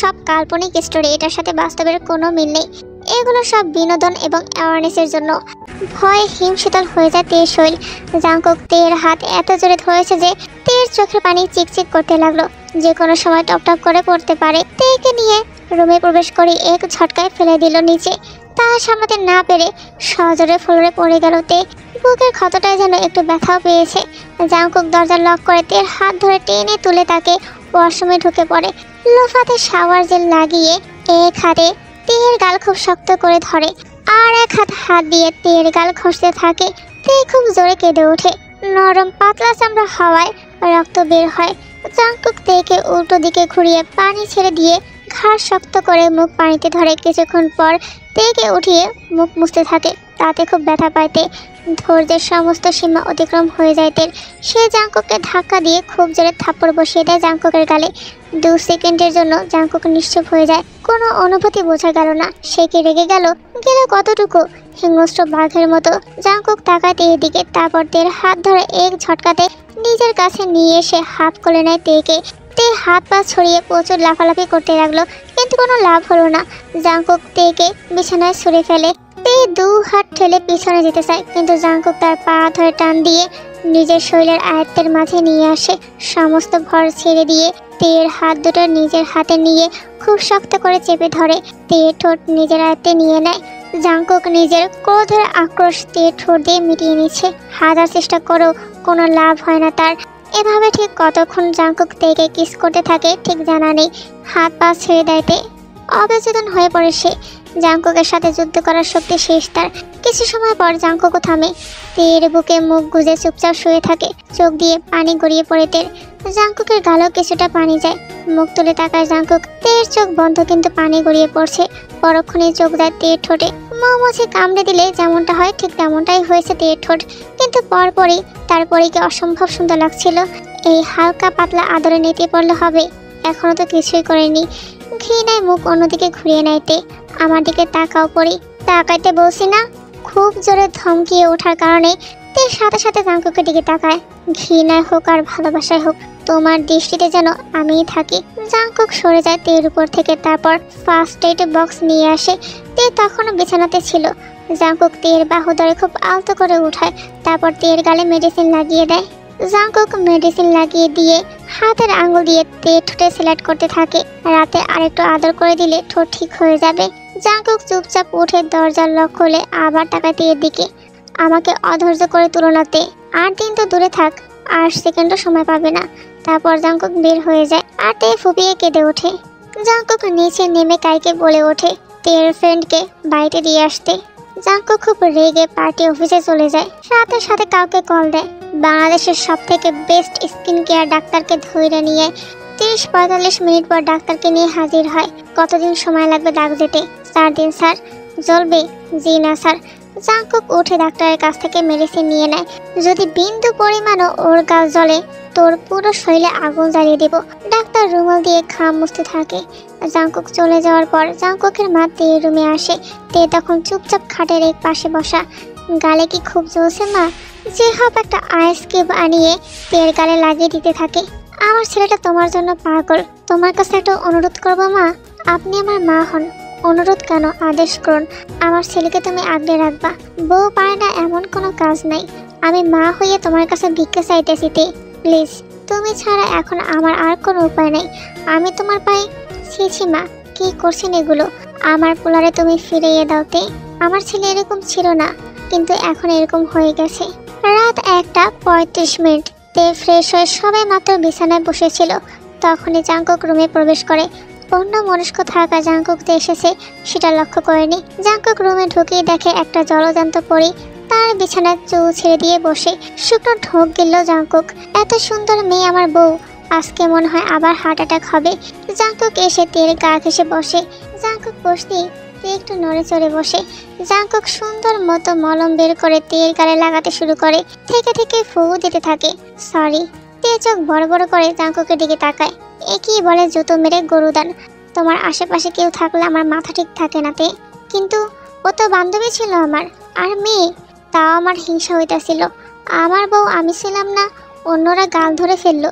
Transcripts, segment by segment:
সব কাল্পনিক স্টোরি, এটার সাথে বাস্তবের কোনো মিল নেই। এগুলো সব বিনোদন এবং অ্যাওয়ারনেসের জন্য। ভয়ে হিমশীতল হয়ে যায় তের শরীর। জাংকুক তের হাত এত জোরে ধরেছে যে তের চোখের পানি চিকচিক করতে লাগলো, যে কোনো সময় টপটপ করে পড়তে পারে। তেকে নিয়ে রুমে প্রবেশ করে এক ঝটকায় ফেলে দিল নিচে। তা সামলাতে না পেরে সজোরে ফ্লোরে পড়ে গেল তে। বুকের ক্ষতটায় যেন একটু ব্যথাও পেয়েছে। জাংকুক দরজা লক করে তের হাত ধরে টেনে তুলে তাকে ওয়াশরুমে ঢুকে পড়ে। লোফাতে শাওয়ার জেল লাগিয়ে এক হাতে তের গাল খুব শক্ত করে ধরে, আর এক হাত দিয়ে তের গাল ঘষতে থাকে। তে খুব জোরে কেঁদে ওঠে। নরম পাতলা চামড়া হাওয়ায় রক্ত বের হয়। জাংকুক তেকে উল্টো দিকে ঘুরিয়ে পানি ছেড়ে দিয়ে ঘাড় শক্ত করে মুখ পানিতে ধরে। কিছুক্ষণ পর তেকে উঠিয়ে মুখ মুছতে থাকে। তাতে খুব ব্যথা পাইতে ধৈর্যের সমস্ত সীমা অতিক্রম হয়ে যায় তের। সে জাংকুককে ধাক্কা দিয়ে খুব জোরে থাপ্পড় বসিয়ে দেয় জাংকুকের গালে। 2 সেকেন্ডের জন্য জাংকুক নিশ্চুপ হয়ে যায়। কোনো অনুভূতি বোঝা গেল না। সে কি রেগে গেল কতটুকু? হিংস্র বাঘের মতো জাংকুক তাকায় তের দিকে। তারপর তের হাত ধরে এক ঝটকাতে নিজের কাছে নিয়ে এসে হাত কোলে নেয় তেকে। তে হাত পা ছড়িয়ে প্রচুর লাফালাফি করতে লাগলো, কিন্তু কোনো লাভ হলো না। জাংকুক তেকে বিছানায় ছুঁড়ে ফেলে। তে 2 হাত ঠেলে পিছনে যেতে চায়, কিন্তু জাংকুক তার পা ধরে টান দিয়ে নিজের শরীরের আয়ত্তের মাঝে নিয়ে আসে। সমস্ত ভর ছেড়ে দিয়ে তের হাত দুটো নিজের হাতে নিয়ে খুব শক্ত করে চেপে ধরে। তের ঠোঁট নিজের আয়ত্তে নিয়ে নেয়। জাংকুক নিজের ক্রোধের আক্রোশ তের ঠোঁট দিয়ে মিটিয়ে নিচ্ছে। হাজার চেষ্টা করেও কোনো লাভ হয় না তার। এভাবে ঠিক কতক্ষণ জাংকুক তেকে কিস করতে থাকে ঠিক জানা নেই। হাত পা ছেড়ে দেয় তে। অবচেতন হয়ে পড়ে সে। জাংকুকের সাথে যুদ্ধ করার শক্তি শেষ তার। কিছু সময় পর জাংকুকও থামে। তের বুকে মুখ গুজে চুপচাপ শুয়ে থাকে। চোখ দিয়ে পানি গড়িয়ে পড়ে তের। জাংকুকের গালেও কিছুটা পানি যায়। মুখ তুলে তাকায় জাংকুক। তের চোখ বন্ধ, কিন্তু পানি গড়িয়ে পড়ছে। পরক্ষণেই চোখ যায় তের ঠোঁটে। মৌমাছি কামড়ে দিলে যেমনটা হয় ঠিক তেমনটাই হয়েছে তের ঠোঁট। কিন্তু পরপরই তার পরীকে অসম্ভব সুন্দর লাগছিল। এই হালকা পাতলা আদরে নিতে পারলে হবে। এখনো তো কিছুই করেনি। ঘৃণায় মুখ অন্যদিকে ঘুরিয়ে নেয় তে। আমার দিকে তাকাও পরি। তাকাইতে বলছি না? খুব জোরে ধমকিয়ে ওঠার কারণে তে সাথে সাথে জাংকুকের দিকে তাকায়। ঘৃণায় হোক আর ভালোবাসায় হোক, তোমার দৃষ্টিতে যেন আমিই থাকি। জাংকুক সরে যায় তের উপর থেকে। তারপর ফার্স্ট এড বক্স নিয়ে আসে। তে তখনও বিছানাতে ছিল। জাংকুক তের বাহু ধরে খুব আলতো করে উঠায়। তারপর তের গালে মেডিসিন লাগিয়ে দেয়। জাংকুক মেডিসিন লাগিয়ে দিয়ে হাতের আঙ্গুল দিয়ে তের ঠোঁটে সিলেক্ট করতে থাকে। রাতে আরেকটু আদর করে দিলে ঠোঁট ঠিক হয়ে যাবে। জাংকুক চুপচাপ উঠে দরজার লক খুলে আবার তাকায় তের দিকে। আমাকে অধৈর্য করে তুলনাতে 8 দিন তো দূরে থাক, 8 সেকেন্ডও সময় পাবে না। তারপর জাংকুক বের হয়ে যায় আর তে ফুপিয়ে কেঁদে ওঠে। জাংকুক নিচে নেমে কাইকে বলে ওঠে তের ফ্রেন্ডকে বাড়িতে দিয়ে আসতে। জাংকুক খুব রেগে পার্টি অফিসে চলে যায়। সাথে সাথে কাউকে কল দেয়। বাংলাদেশের সব থেকে বেস্ট স্কিন কেয়ার ডাক্তারকে ধরে নিয়ে 30-45 মিনিট পর ডাক্তারকে নিয়ে হাজির হয়। কতদিন সময় লাগবে ডাক দিতে? 4 দিন স্যার। জ্বলবে? জি না স্যার। জাংকুক উঠে ডাক্তারের কাছ থেকে মেডিসিন নিয়ে নেয়। যদি বিন্দু পরিমাণও ওর গাল জ্বলে, তোর পুরো শরীরে আগুন জ্বালিয়ে দেব। ডাক্তার রুমাল দিয়ে ঘাম মুছতে থাকে। জাংকুক চলে যাওয়ার পর জাংকুকের মা তের রুমে আসে। তে তখন চুপচাপ খাটের এক পাশে বসা। গালে কি খুব জ্বলছে মা? যে হোক একটা আইস কিউব আনিয়ে তের গালে লাগিয়ে দিতে থাকে। আমার ছেলেটা তোমার জন্য পাগল। তোমার কাছে একটা অনুরোধ করবো মা, আপনি আমার মা হন। অনুরোধ কেন, আদেশ করুন। আমার ছেলেকে তুমি আগলে রাখবা। বউ পারে না এমন কোনো কাজ নাই। আমি মা হয়ে তোমার কাছে ভিক্ষা চাইতেছি তে। প্লিজ, তুমি ছাড়া এখন আমার আর কোনো উপায় নেই। আমি তোমার পায়ে। ছি মা, কি করছেন এগুলো? আমার পোলারে তুমি ফিরিয়ে দাও তে। আমার ছেলে এরকম ছিল না, কিন্তু এখন এরকম হয়ে গেছে। রাত 1:35 তে ফ্রেশ হয়ে সবাই মাত্র বিছানায় বসেছিল। তখনই জাংকুক রুমে প্রবেশ করে। অন্য মনস্ক থাকা জাংকুক এসেছে সেটা লক্ষ্য করেনি। জাংকুক রুমে ঢুকেই দেখে একটা জলজান্ত পরী তার বিছানায় চুল ছেড়ে দিয়ে বসে। শুকনো ঢোক গেল জাংকুক। এত সুন্দর মেয়ে আমার বউ, আজকে মনে হয় আবার হার্ট অ্যাটাক হবে। জাংকুক এসে তের গা ঘেঁষে বসে। জাংকুক বসতেই তে একটু নড়ে চড়ে বসে। জাংকুক সুন্দর মতো মলম বের করে তের গালে লাগাতে শুরু করে। থেকে থেকে ফু দিতে থাকে। সরি। তে চোখ বড় বড় করে জাংকুকের দিকে তাকায়। একই বলে জুতো মেরে গরুদান। তোমার আশেপাশে কেউ থাকলে আমার মাথা ঠিক থাকে না তে। কিন্তু ও তো বান্ধবী ছিল আমার, আর মেয়ে। তাও আমার হিংসা হইতাছিল। আমার বউ আমি ছিলাম না, অন্যরা গাল ধরে ফেললো।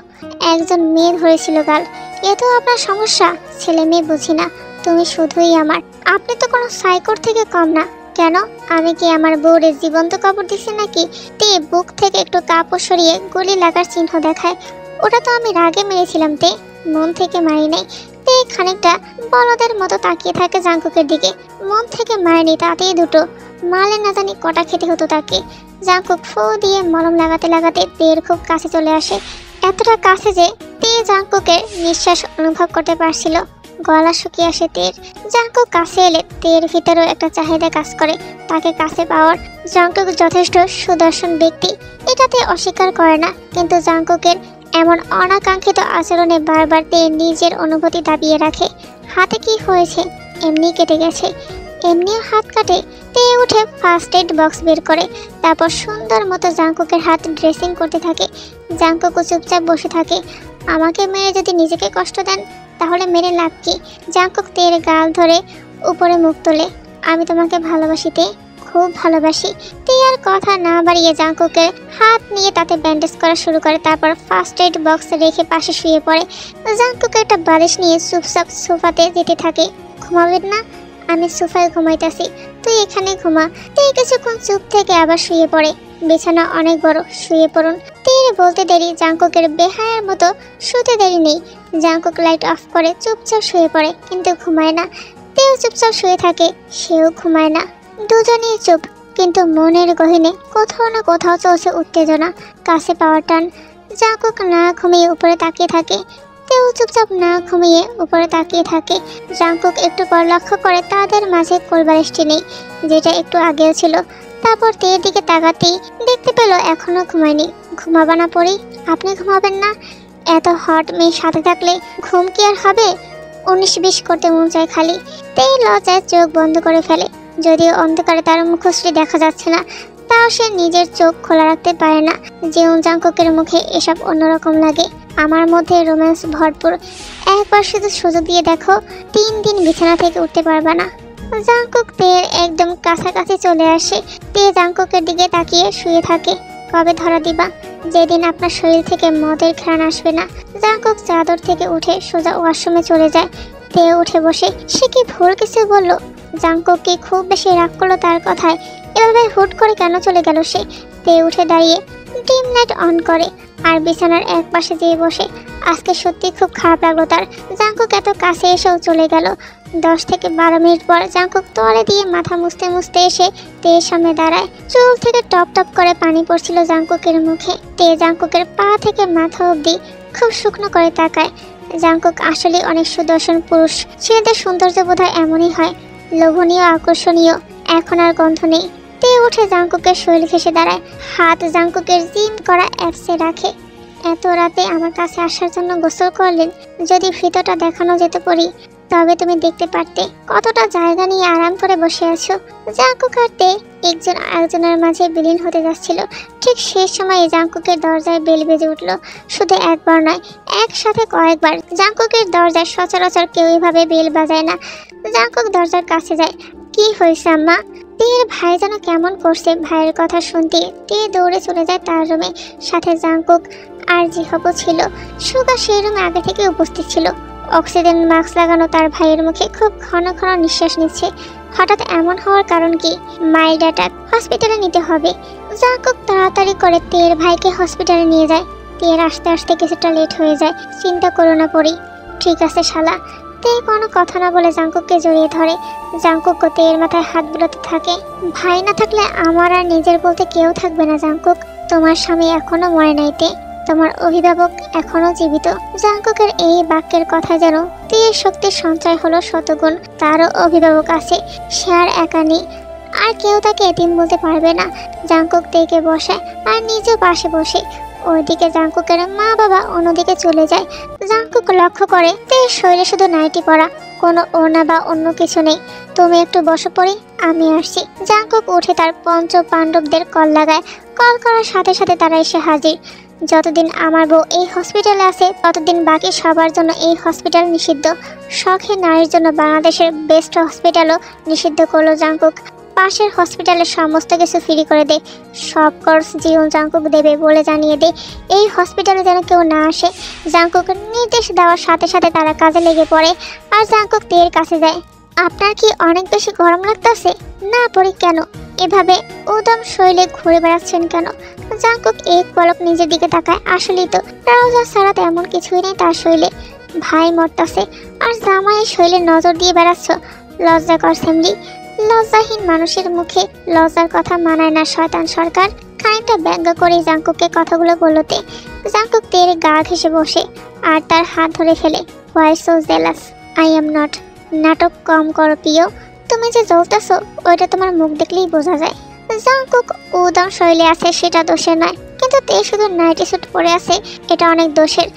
একজন মেয়ে ধরেছিল গাল। এ তো আপনার সমস্যা। ছেলে মেয়ে বুঝি না, তুমি শুধুই আমার। আপনি তো কোনো সাইকোর থেকে কম না। কেন, আমি কি আমার বউরে জীবন্ত কবর দিছি নাকি? তে বুক থেকে একটু কাপড় সরিয়ে গুলি লাগার চিহ্ন দেখায়। ওটা তো আমি রাগে মেরেছিলাম তে, মন থেকে মারি নাই। তে খানিকটা বলদের মতো তাকিয়ে থাকে জাঙ্কুকের দিকে। মন থেকে মারেনি, তাতেই দুটো মালে না জানি কটা খেতে হতো তাকে। জাঙ্কুক ফু দিয়ে মলম লাগাতে লাগাতে তের খুব কাছে চলে আসে, এতটা কাছে যে তে জাঙ্কুকের নিঃশ্বাস অনুভব করতে পারছিল। গলা শুকিয়ে আসে তের। জাঙ্কুক কাছে এলে তের ভিতরেও একটা চাহিদা কাজ করে তাকে কাছে পাওয়ার। জাঙ্কুক যথেষ্ট সুদর্শন ব্যক্তি, এটাতে অস্বীকার করে না, কিন্তু জাঙ্কুকের এমন অনাকাঙ্ক্ষিত আচরণে বারবার তে নিজের অনুভূতি দাবিয়ে রাখে। হাতে কি হয়েছে? এমনি কেটে গেছে। এমনিও হাত কাটে। তে উঠে ফার্স্ট এড বক্স বের করে, তারপর সুন্দর মতো জাঙ্কুকের হাত ড্রেসিং করতে থাকে। জাঙ্কুকও চুপচাপ বসে থাকে। আমাকে মেরে যদি নিজেকে কষ্ট দেন তাহলে মেরে লাভ কি? জাঙ্কুক তের গাল ধরে উপরে মুখ তোলে। আমি তোমাকে ভালোবাসি তে, খুব ভালোবাসি। তে আর কথা না বাড়িয়ে জাঙ্কুকের হাত নিয়ে তাতে ব্যান্ডেজ করা শুরু করে, তারপর ফার্স্ট এড বক্স রেখে পাশে শুয়ে পড়ে। জাঙ্কুক একটা বালিশ নিয়ে চুপচাপ সোফাতে যেতে থাকে। ঘুমাবেন না? আমি সোফায় ঘুমাইতেছি, তুই এখানে ঘুমা। তে কিছুক্ষণ চুপ থেকে আবার শুয়ে পড়ে। বিছানা অনেক বড়, শুয়ে পড়ুন। তীর বলতে দেরি, জাঙ্কুকের বেহায়ার মতো শুতে দেরি নেই। জাঙ্কুক লাইট অফ করে চুপচাপ শুয়ে পড়ে, কিন্তু ঘুমায় না। তেও চুপচাপ শুয়ে থাকে, সেও ঘুমায় না। দুজনেই চুপ, কিন্তু মনের গহীনে কোথাও না কোথাও চলছে উত্তেজনা, কাছে পাওয়ার টান। জাঙ্কুক না ঘুমিয়ে উপরে তাকিয়ে থাকে, তেও চুপচাপ না ঘুমিয়ে উপরে তাকিয়ে থাকে। জাঙ্কুক একটু পর লক্ষ্য করে তাদের মাঝে কোলবালিশটি নেই, যেটা একটু আগেও ছিল। তারপর তের দিকে তাকাতেই দেখতে পেল এখনো ঘুমায়নি। ঘুমাবা না পড়ি? আপনি ঘুমাবেন না? এত হট মেয়ে সাথে থাকলে ঘুম কি আর হবে? 19-20 করতে মন চায় খালি। তে লজ্জায় চোখ বন্ধ করে ফেলে। যদিও অন্ধকারে তার মুখশ্রী দেখা যাচ্ছে না, তাও সে নিজের চোখ খোলা রাখতে পারে না। যেমন জাঙ্কুকের মুখে এসব অন্যরকম লাগে। আমার মধ্যে রোম্যান্স ভরপুর, একবার শুধু সুযোগ দিয়ে দেখো, 3 দিন বিছানা থেকে উঠতে পারবা না। জাঙ্কুক তের একদম কাছাকাছি চলে আসে। তে জাঙ্কুকের দিকে তাকিয়ে শুয়ে থাকে। কবে ধরা দিবা? যেদিন আপনার শরীর থেকে মদের ঘ্রাণ আসবে না। জাঙ্কুক চাদর থেকে উঠে সোজা ওয়াশরুমে চলে যায়। তে উঠে বসে। সে কি ভুল কিছু বলল? জাঙ্কুক কি খুব বেশি রাগ করলো তার কথায়? এভাবে হুট করে কেন চলে গেল সে? তে উঠে দাঁড়িয়ে ডিম লাইট অন করে আর বিছানার এক পাশে যেয়ে বসে। আজকে সত্যি খুব খারাপ লাগলো তার। জাঙ্কুক এত কাছে এসেও চলে গেল। 10 থেকে 12 মিনিট পর জাঙ্কুক তোয়ালে দিয়ে মাথা মুছতে মুছতে এসে তের সামনে দাঁড়ায়। চুল থেকে টপ টপ করে পানি পড়ছিল জাঙ্কুকের মুখে। তে জাঙ্কুকের পা থেকে মাথা অবধি খুব শুকনো করে তাকায়। জাঙ্কুক আসলে অনেক সুদর্শন পুরুষ। ছেলেদের সৌন্দর্য বোধহয় এমনই হয়, লোভনীয়, আকর্ষণীয়। এখন আর গন্ধ নেই। তে উঠে জাঙ্কুকের শরীর ঘেঁষে দাঁড়ায়, হাত জাঙ্কুকের জিম করা অ্যাপসে রাখে। এত রাতে আমার কাছে আসার জন্য গোসল করলেন? যদি ভিতরটা দেখানো যেত পরি, তবে তুমি দেখতে পারতে কতটা জায়গা নিয়ে আরাম করে বসে আছো। জাঙ্কুক আর তে একজন আরেকজনের মাঝে বিলীন হতে যাচ্ছিল। ঠিক সেই সময় জাঙ্কুকের দরজায় বেল বেজে উঠল। শুধু একবার নয়, একসাথে কয়েকবার। জাঙ্কুকের দরজায় সচরাচর কেউ এভাবে বেল বাজায় না। জাঙ্কুক দরজার কাছে যায়। কি হয়েছে আম্মা? তের ভাই যেন কেমন করছে। ভাইয়ের কথা শুনতে তে দৌড়ে চলে যায় তার রুমে। সাথে জাঙ্কুক আর জিহবও ছিল। সুগা সেই রুমে আগে থেকে উপস্থিত ছিল। অক্সিজেন মাস্ক লাগানো তার ভাইয়ের মুখে খুব ঘন ঘন নিঃশ্বাস নিচ্ছে। হঠাৎ এমন হওয়ার কারণ কি? মাইল্ড অ্যাটাক, হসপিটালে নিতে হবে। জাঙ্কুক তাড়াতাড়ি করে তের ভাইকে হসপিটালে নিয়ে যায়। তের আসতে আসতে কিছুটা লেট হয়ে যায়। চিন্তা করো না পরি। ঠিক আছে শালা। তে কোনো কথা না বলে জাঙ্কুককে জড়িয়ে ধরে। জাঙ্কুক তের মাথায় হাত বুলাতে থাকে। ভাই না থাকলে আমার আর নিজের বলতে কেউ থাকবে না জাঙ্কুক। তোমার স্বামী এখনো মরে নাই তে, তোমার অভিভাবক এখনো জীবিত। জাঙ্কুকের এই বাক্যের কথা যেন তের শক্তির সঞ্চয় হলো শতগুণ। তারও অভিভাবক আছে, সে আর একা নেই। আর কেউ তাকে এতিম বলতে পারবে না। জাঙ্কুক তেকে বসায় আর নিজেও পাশে বসে। ওইদিকে জাঙ্কুকের মা বাবা অন্যদিকে চলে যায়। জাঙ্কুক লক্ষ্য করে তের শরীরে শুধু নাইটি পরা, কোনো ওড়না বা অন্য কিছু নেই। তুমি একটু বসে পড়ি, আমি আসছি। জাঙ্কুক উঠে তার পঞ্চ পাণ্ডবদের কল লাগায়। কল করার সাথে সাথে তারা এসে হাজির। যতদিন আমার বউ এই হসপিটালে আছে ততদিন বাকি সবার জন্য এই হসপিটাল নিষিদ্ধ। শখে নারীর জন্য বাংলাদেশের বেস্ট হসপিটালও নিষিদ্ধ করলো জাঙ্কুক। পাশের হসপিটালের সমস্ত কিছু ফ্রি করে দে। সব খরচ জিউন জাংকুক দেবে বলে জানিয়ে দে। এই হসপিটালে যেন কেউ না আসে। জাংকুক নির্দেশ দেওয়ার সাথে সাথে তারা কাজে লেগে পড়ে আর জাংকুক তের কাছে যায়। আপনার কি অনেক বেশি গরম লাগতেছে? না পড়ি কেন? এভাবে উদম শৈলে ঘুরে বেড়াচ্ছেন কেন? জাংকুক এক পলক নিজের দিকে তাকায়। আসলেই তো ট্রাউজার ছাড়া তেমন কিছুই নেই তার শৈলে। ভাই মরতাছে আর জামাই শৈলে নজর দিয়ে বেড়াচ্ছ। লজ্জা কর সেমলি। লজ্জাহীন মানুষের মুখে লজ্জার কথা মানায় না শয়তান সরকার। খানিকটা ব্যঙ্গ করে জাংকুককে কথাগুলো বলতে জাংকুক তের গা ঘেঁষে বসে আর তার হাত ধরে ফেলে। Why so jealous? I am not. নাটক কম করো প্রিয়। তুমি যে জ্বলতেছো ওইটা তোমার মুখ দেখলেই বোঝা যায়। জাংকুক উদম শৈলে আছে সেটা দোষের নয়, কিন্তু তে শুধু নাইটি স্যুট পরে আছে এটা অনেক দোষের।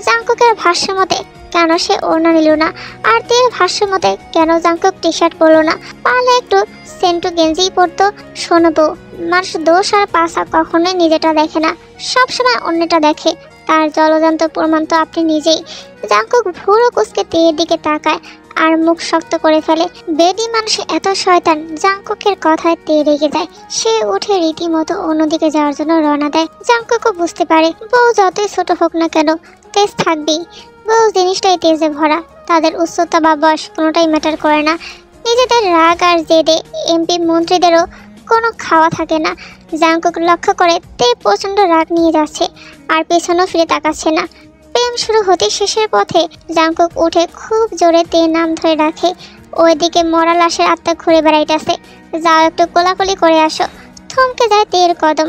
জাংকুকের ভাষ্য মতে কেন সে ওড়না নিল না, আর তের ভাষ্য মতে কেন জাংকুক টি শার্ট পরলো না, পারলে একটু সেন্টু গেঞ্জিই পরতো। শোনবো, মানুষ দোষ আর পাশা কখনোই নিজেটা দেখে না, সবসময় অন্যটা দেখে। তার জলজান্ত প্রমাণ তো আপনি নিজেই। জাংকুক ভুরো কুচকে তের দিকে তাকায় আর মুখ শক্ত করে ফেলে। বেডি মানুষ এত শয়তান। জাংকুকের কথায় তে রেগে যায়। সে উঠে রীতিমতো অন্যদিকে যাওয়ার জন্য রওনা দেয়। জাংকুকও বুঝতে পারে বউ যতই ছোট হোক না কেন তেজ থাকবেই। বউ জিনিসটাই তেজে ভরা। তাদের উচ্চতা বা বয়স কোনোটাই ম্যাটার করে না। নিজেদের রাগ আর জেদে এমপি মন্ত্রীদেরও কোনো খাওয়া থাকে না। জাংকুক লক্ষ্য করে তে প্রচণ্ড রাগ নিয়ে যাচ্ছে আর পেছনেও ফিরে তাকাচ্ছে না। প্রেম শুরু হতে শেষের পথে জাংকুক উঠে খুব জোরে তে নাম ধরে রাখে। ওইদিকে মরা লাশের আত্মা ঘুরে বেড়াইতেছে। যাও একটু কোলাকুলি করে আসো। থমকে যায় তের কদম।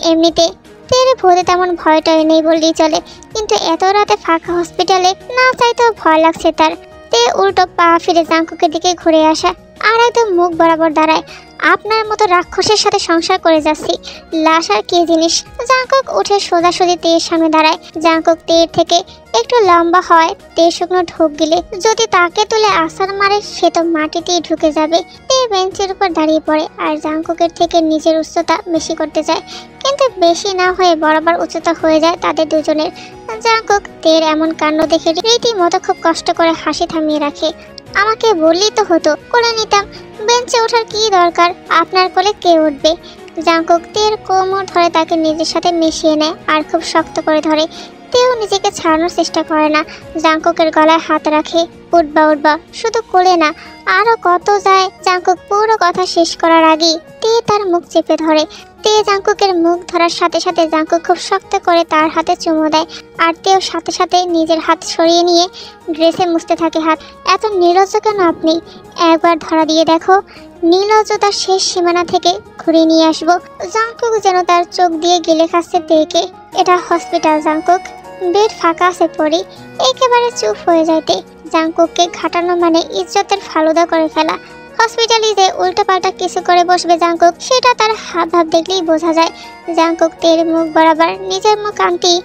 এমনিতে তের ভূতে তেমন ভয়টাই নেই বললেই চলে, কিন্তু এত রাতে ফাঁকা হসপিটালে না চাইতেও ভয় লাগছে তার। তে উল্টো পা ফিরে জাংকুকের দিকে ঘুরে আসা আর একদম মুখ বরাবর দাঁড়ায়। আপনার মতো রাক্ষসের সাথে সংসার করে যাচ্ছি, লাশ আর কি জিনিস? জাংকুক উঠে সোজাসুজি তের সামনে দাঁড়ায়। জাংকুক তের থেকে একটু লম্বা হয়। তে শুকনো ঢোক গিলে যদি তাকে তুলে আসার মারে সে তো মাটিতেই ঢুকে যাবে। তে বেঞ্চের উপর দাঁড়িয়ে পড়ে আর জাংকুকের থেকে নিজের উচ্চতা বেশি করতে চায়, কিন্তু বেশি না হয়ে বরাবর উচ্চতা হয়ে যায় তাদের দুজনের। জাংকুক তের এমন কাণ্ড দেখে রীতিমতো খুব কষ্ট করে হাসি থামিয়ে রাখে। আমাকে বললেই তো হতো, কোলে নিতাম। বেঞ্চে ওঠার কি দরকার? আপনার কোলে কে উঠবে? জাংকুক তের কোমর ধরে তাকে নিজের সাথে মিশিয়ে নেয় আর খুব শক্ত করে ধরে। তেও নিজেকে ছাড়ানোর চেষ্টা করে না। জাংকুকের গলায় হাত রাখে। উঠবা উঠবা, শুধু কোলে না, আরো কত যায়। জাংকুক পুরো কথা শেষ করার আগেই তে তার মুখ চেপে ধরে। তে জাংকুকের মুখ ধরার সাথে সাথে জাংকুক খুব শক্ত করে তার হাতে চুমু দেয় আর তেও সাথে সাথে নিজের হাত সরিয়ে নিয়ে ড্রেসে মুছতে থাকে হাত। এত নির্লজ্জ কেন আপনি? একবার ধরা দিয়ে দেখো। নির্লজ্জতার শেষ সীমানা থেকে ঘুরিয়ে নিয়ে আসবো। জাংকুক যেন তার চোখ দিয়ে গিলে খাচ্ছে তেকে। এটা হসপিটাল জাংকুক, বেড ফাঁকা আছে পড়ি। একেবারে চুপ হয়ে যাইতে। জাংকুককে ঘাটানো মানে ইজ্জতের ফালুদা করে ফেলা। হসপিটালে যে উল্টো পাল্টা কিছু করে বসবে জাংকুক, সেটা তার হাব ভাব দেখলেই বোঝা যায়। জাংকুক তের মুখ বরাবর নিজের মুখ আনতেই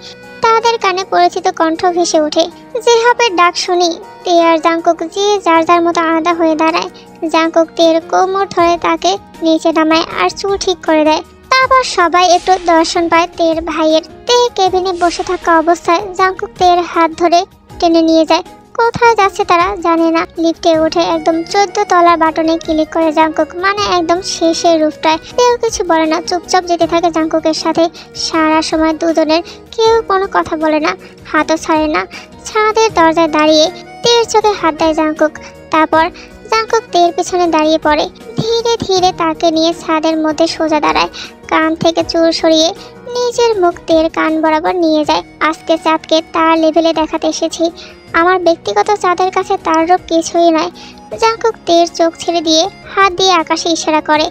তাদের কানে পরিচিত কণ্ঠ ভেসে ওঠে। জেহাবের ডাক শুনি তে আর জাংকুক যে যার যার মতো আলাদা হয়ে দাঁড়ায়। জাংকুক তের কোমর ধরে তাকে নিচে নামায় আর চুল ঠিক করে দেয়। তারপর সবাই একটু দর্শন পায় তের ভাইয়ের। তে কেবিনে বসে থাকা অবস্থায় জাংকুক তের হাত ধরে টেনে নিয়ে যায়। কোথায় যাচ্ছে তারা জানে না। লিফটে উঠে একদম 14 তলার বাটনে ক্লিক করে জাংকুক, মানে একদম শেষের রুফটায়। কেউ কিছু বলে না, চুপচাপ যেতে থাকে জাংকুকের সাথে। সারা সময় দুজনের কেউ কোনো কথা বলে না, হাতও ছাড়ে না। ছাদের দরজায় দাঁড়িয়ে তের চোখে হাত দেয় জাংকুক। তারপর জাংকুক তের পিছনে দাঁড়িয়ে পড়ে। ধীরে ধীরে তাকে নিয়ে ছাদের মধ্যে সোজা দাঁড়ায়। কান থেকে চুল সরিয়ে নিজের মুখ তের কান বরাবর নিয়ে যায়। আজকে চাঁদকে তার লেভেলে দেখাতে এসেছি। আমার ব্যক্তিগত চাঁদের কাছে তার রূপ কিছুই নয়। জাংকুক তের চোখ ছেড়ে দিয়ে হাত দিয়ে আকাশে ইশারা করে।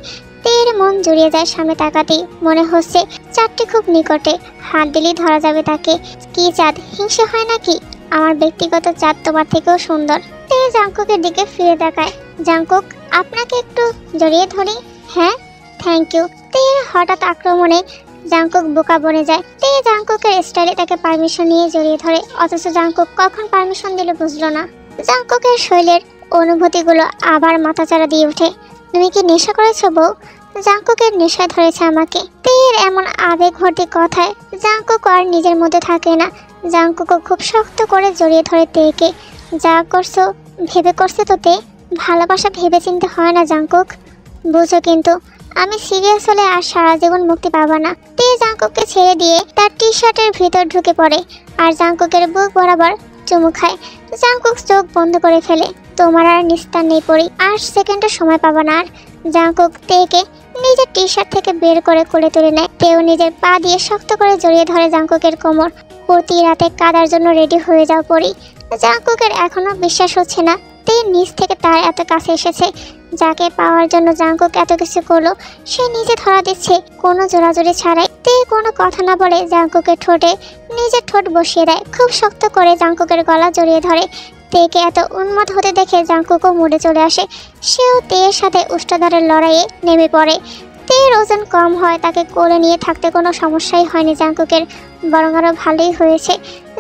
তের মন জুড়িয়ে যায় সামনে তাকাতেই। মনে হচ্ছে চাঁদটি খুব নিকটে, হাত দিলেই ধরা যাবে তাকে। কি চাঁদ, হিংসে হয় নাকি? আমার ব্যক্তিগত চাঁদ তোমার থেকেও সুন্দর। তে জাংকুকের দিকে ফিরে তাকায়। জাংকুক, আপনাকে একটু জড়িয়ে ধরি? হ্যাঁ, থ্যাংক ইউ। তের হঠাৎ আক্রমণে জাংকুক বোকা বনে যায়। তে জাংকুকের স্টাইলে তাকে পারমিশন নিয়ে জড়িয়ে ধরে, অথচ জাংকুক কখন পারমিশন দিল বুঝলো না। জাংকুকের শৈলের অনুভূতিগুলো আবার মাথাচাড়া দিয়ে ওঠে। তুমি কি নেশা করেছো বউ? জাংকুকের নেশায় ধরেছে আমাকে। তের এমন আবেগ ভর্তি কথায় জাংকুক আর নিজের মধ্যে থাকে না। জাংকুকও খুব শক্ত করে জড়িয়ে ধরে তেকে। যা করছো ভেবে করছে তো তে, ভালোবাসা ভেবে চিনতে হয় না জাংকুক। বুঝো কিন্তু আমি সিরিয়াস হলে আর সারা জীবন মুক্তি পাবো না। তে জাংকুককে ছেড়ে দিয়ে তার টি শার্টের ভিতর ঢুকে পড়ে আর জাংকুকের বুক বরাবর চুমু খায়। জাংকুক চোখ বন্ধ করে ফেলে। তোমার আর নিস্তার নেই পড়ি, 8 সেকেন্ডও সময় পাবো না আর। জাংকুক তেকে নিজের টি শার্ট থেকে বের করে কোলে তুলে নেয়। তেও নিজের পা দিয়ে শক্ত করে জড়িয়ে ধরে জাংকুকের কোমর। প্রতি রাতে কাদার জন্য রেডি হয়ে যাও পড়ি। জাংকুকের এখনো বিশ্বাস হচ্ছে না তে নিজ থেকে তার এত কাছে এসেছে। যাকে পাওয়ার জন্য জাংকুক এত কিছু করলো সে নিজে ধরা দিচ্ছে কোনো জোরাজুরি ছাড়াই। তে কোনো কথা না বলে জাংকুকের ঠোঁটে নিজের ঠোঁট বসিয়ে দেয়। খুব শক্ত করে জাংকুকের গলা জড়িয়ে ধরে। তেকে এত উন্মাদ হতে দেখে জাংকুকও মুড়ে চলে আসে। সেও তের সাথে উষ্টাধারের লড়াইয়ে নেমে পড়ে। তের ওজন কম হয়, তাকে কোলে নিয়ে থাকতে কোনো সমস্যাই হয়নি জাংকুকের, বরং আরও ভালোই হয়েছে।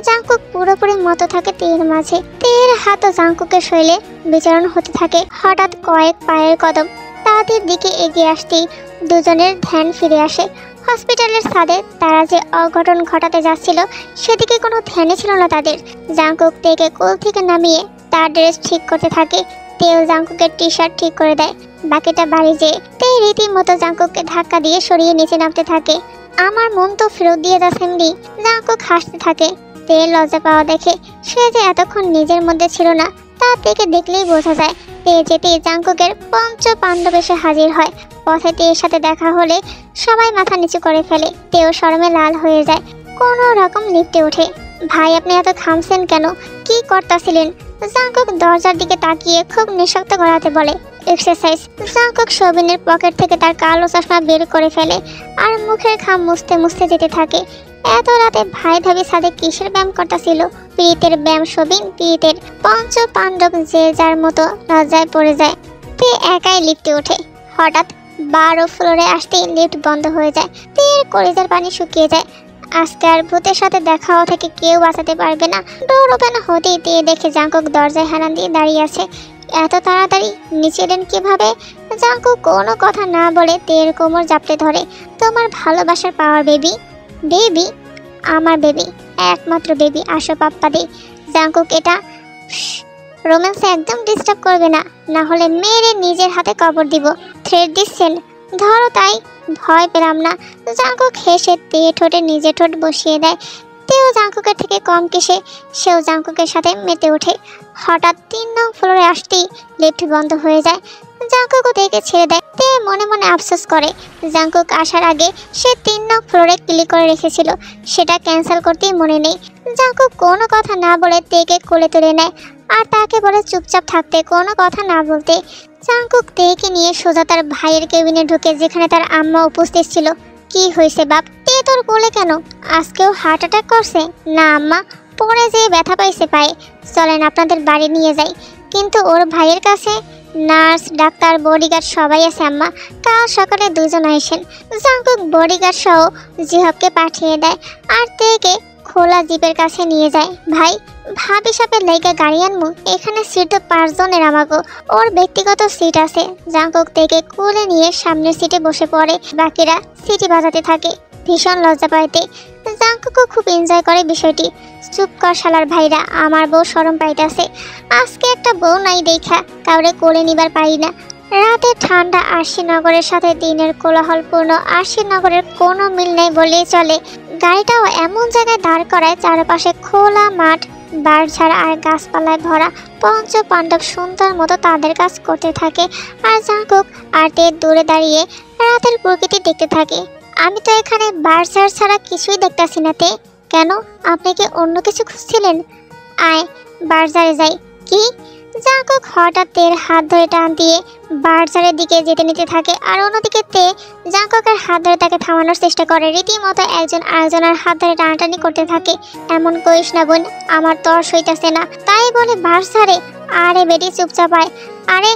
জাংকুক পুরোপুরি মতো থাকে তের মাঝে। তের হাতও জাংকুকের শৈলে বিচরণ হতে থাকে। হঠাৎ কয়েক পায়ের কদম তাদের দিকে এগিয়ে আসতেই দুজনের ধ্যান ফিরে আসে। হসপিটালের ছাদে তারা যে অঘটন ঘটাতে যাচ্ছিল সেদিকে কোনো ধ্যানই ছিল না তাদের। জাংকুক তেকে কোল থেকে নামিয়ে তার ড্রেস ঠিক করতে থাকে। তেও জাংকুকের টি শার্ট ঠিক করে দেয়। বাকিটা বাড়ি যেয়ে তে রীতিমতো জাংকুককে ধাক্কা দিয়ে সরিয়ে নিচে নামতে থাকে। আমার মন তো ফেরত দিয়ে যাচ্ছে এমনি। জাংকুক হাসতে থাকে। তে লজ্জা পাওয়া দেখে সে যে এতক্ষণ নিজের মধ্যে ছিল না তা তেকে দেখলেই বোঝা যায়। তে যেতেই জাংকুকের পঞ্চ পাণ্ডব এসে হাজির হয়। পথে তের সাথে দেখা হলে সবাই মাথা নিচু করে ফেলে। তেও শরমে লাল হয়ে যায়। কোনো রকম লিফটে ওঠে। ভাই আপনি এত থামছেন কেন, কি করতেছিলেন? জাংকুক দরজার দিকে তাকিয়ে খুব নিঃশব্দ গলাতে বলে, এক্সারসাইজ। জাংকুক সবিনের পকেট থেকে তার কালো চশমা বের করে ফেলে আর মুখের ঘাম মুছতে মুছতে যেতে থাকে। এত রাতে ভাই ভাবি ছাদে কিসের ব্যায়াম করতেছিল? প্রীতের ব্যায়াম সবিন, প্রীতের। পঞ্চ পাণ্ডব যে যার মতো লজ্জায় পড়ে যায়। তে একাই লিফটে ওঠে। হঠাৎ 12 ফ্লোরে আসতেই লিফট বন্ধ হয়ে যায়। তের কলিজার পানি শুকিয়ে যায়। আজকে আর ভূতের সাথে দেখা হওয়া থেকে কেউ বাঁচাতে পারবে না। ডোর ওপেন হতেই তে দেখে জাংকুক দরজায় হেলান দিয়ে দাঁড়িয়ে আছে। এত তাড়াতাড়ি নিচে এলেন কিভাবে? জাংকুক কোনো কথা না বলে তের কোমর জাপটে ধরে। তোমার ভালোবাসার পাওয়ার বেবি। বেবি? আমার বেবি, একমাত্র বেবি। আসো পাপ্পা দে। জাংকুক এটা রোম্যান্সে একদম ডিস্টার্ব করবে না, না হলে মেরে নিজের হাতে কবর দিব। থ্রেড দিচ্ছেন? ধরো তাই। ভয় পেলাম না। জাংকুক হেসে তে ঠোঁটে নিজের ঠোঁট বসিয়ে দেয়। তেও জাংকুকের থেকে কম কিসে, সেও জাংকুকের সাথে মেতে ওঠে। হঠাৎ 3 নং ফ্লোরে আসতেই লিফট বন্ধ হয়ে যায়। জাংকুকও তেকে ছেড়ে দেয়। তে মনে মনে আফসোস করে জাংকুক আসার আগে সে 3 নং ফ্লোরে ক্লিক করে রেখেছিল, সেটা ক্যান্সেল করতেই মনে নেই। জাংকুক কোনো কথা না বলে তেকে কোলে তুলে নেয় আর তাকে বলে চুপচাপ থাকতে, কোনো কথা না বলতে। জাংকুক তেকে নিয়ে সোজা তার ভাইয়ের কেবিনে ঢুকে যেখানে তার আম্মা উপস্থিত ছিল। কি হয়েছে বাপ? তে তোর কোলে কেন? আজকেও হার্ট অ্যাটাক করছে? না আম্মা, পরে যে ব্যথা পাইছে পায়ে। চলেন আপনাদের বাড়ি নিয়ে যাই। কিন্তু ওর ভাইয়ের কাছে নার্স, ডাক্তার, বডিগার্ড সবাই আছে আম্মা। কাল সকালে 2 জন আসেন। জাংকুক বডিগার্ড সহ জিহবকে পাঠিয়ে দেয় আর তেকে খোলা জিপের কাছে নিয়ে যায়। ভাই ভাবি সাপের লাইগা গাড়ি আনমু? এখানে সিট তো 5 জনের, আমাগো ওর ব্যক্তিগত সিট আছে। জাংকুক থেকে কোলে নিয়ে সামনের সিটে বসে পড়ে। বাকিরা সিটি বাজাতে থাকে। ভীষণ লজ্জা পাইতে জাংকুকও খুব এনজয় করে বিষয়টি। চুপ কর শালার ভাইরা, আমার বউ শরম পাইতাছে। আজকে একটা বউ নাই দেখা কাউরে কোলে নিবার পারি না। রাতে ঠান্ডা আরশিনগরের সাথে দিনের কোলাহলপূর্ণ আরশিনগরের কোনো মিল নেই বলেই চলে। গাড়িটাও এমন জায়গায় দাঁড় করায় চারপাশে খোলা মাঠ, বাড়ঝাড় আর গাছপালায় ভরা। পঞ্চ পাণ্ডব সুন্দর মতো তাদের কাজ করতে থাকে আর জাংকুক আর তে দূরে দাঁড়িয়ে রাতের প্রকৃতি দেখতে থাকে। আমি তো এখানে বাড়ঝাড় ছাড়া কিছুই দেখতেছি না। তে কেন, আপনি কি অন্য কিছু খুঁজছিলেন? আয় বাড়ঝাড়ে যাই। কি? জাংকুক হঠাৎ তের হাত ধরে টান দিয়ে বাড়ঝাড়ের দিকে যেতে নিতে থাকে আর অন্যদিকে তে জাংকুকের হাত ধরে তাকে থামানোর চেষ্টা করে। রীতিমতো একজন আরেকজনের হাত ধরে টানাটানি করতে থাকে। এমন করিস না বোন, আমার তর সইতাছে না। তাই বলে বাড়ঝাড়ে? আরে বেটি চুপচাপ আয়। আরে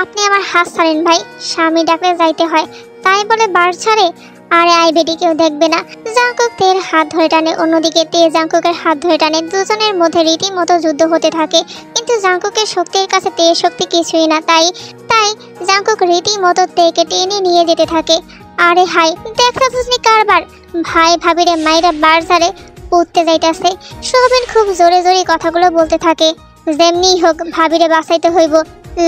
আপনি আমার হাত ছাড়েন ভাই, স্বামী ডাকলে যাইতে হয়। তাই বলে বাড়ঝাড়ে? আরে আই বেটি, কেউ দেখবে না। জাংকুক তের হাত ধরে টানে, অন্যদিকে তে জাংকুকের হাত ধরে টানে। দুজনের মধ্যে রীতিমতো যুদ্ধ হতে থাকে। কিন্তু জাংকুকের শক্তির কাছে তের শক্তি কিছুই না। তাই জাংকুক রীতিমতো তেকে টেনে নিয়ে যেতে থাকে। আরে হাই, দেখা বুঝনি কারবার। ভাই ভাবিরে মাইরা বাড়ঝাড়ে উঠতে যাইতেছে। সবিন খুব জোরে জোরে কথাগুলো বলতে থাকে। যেমনি হোক ভাবিরে বাঁচাইতে হইব।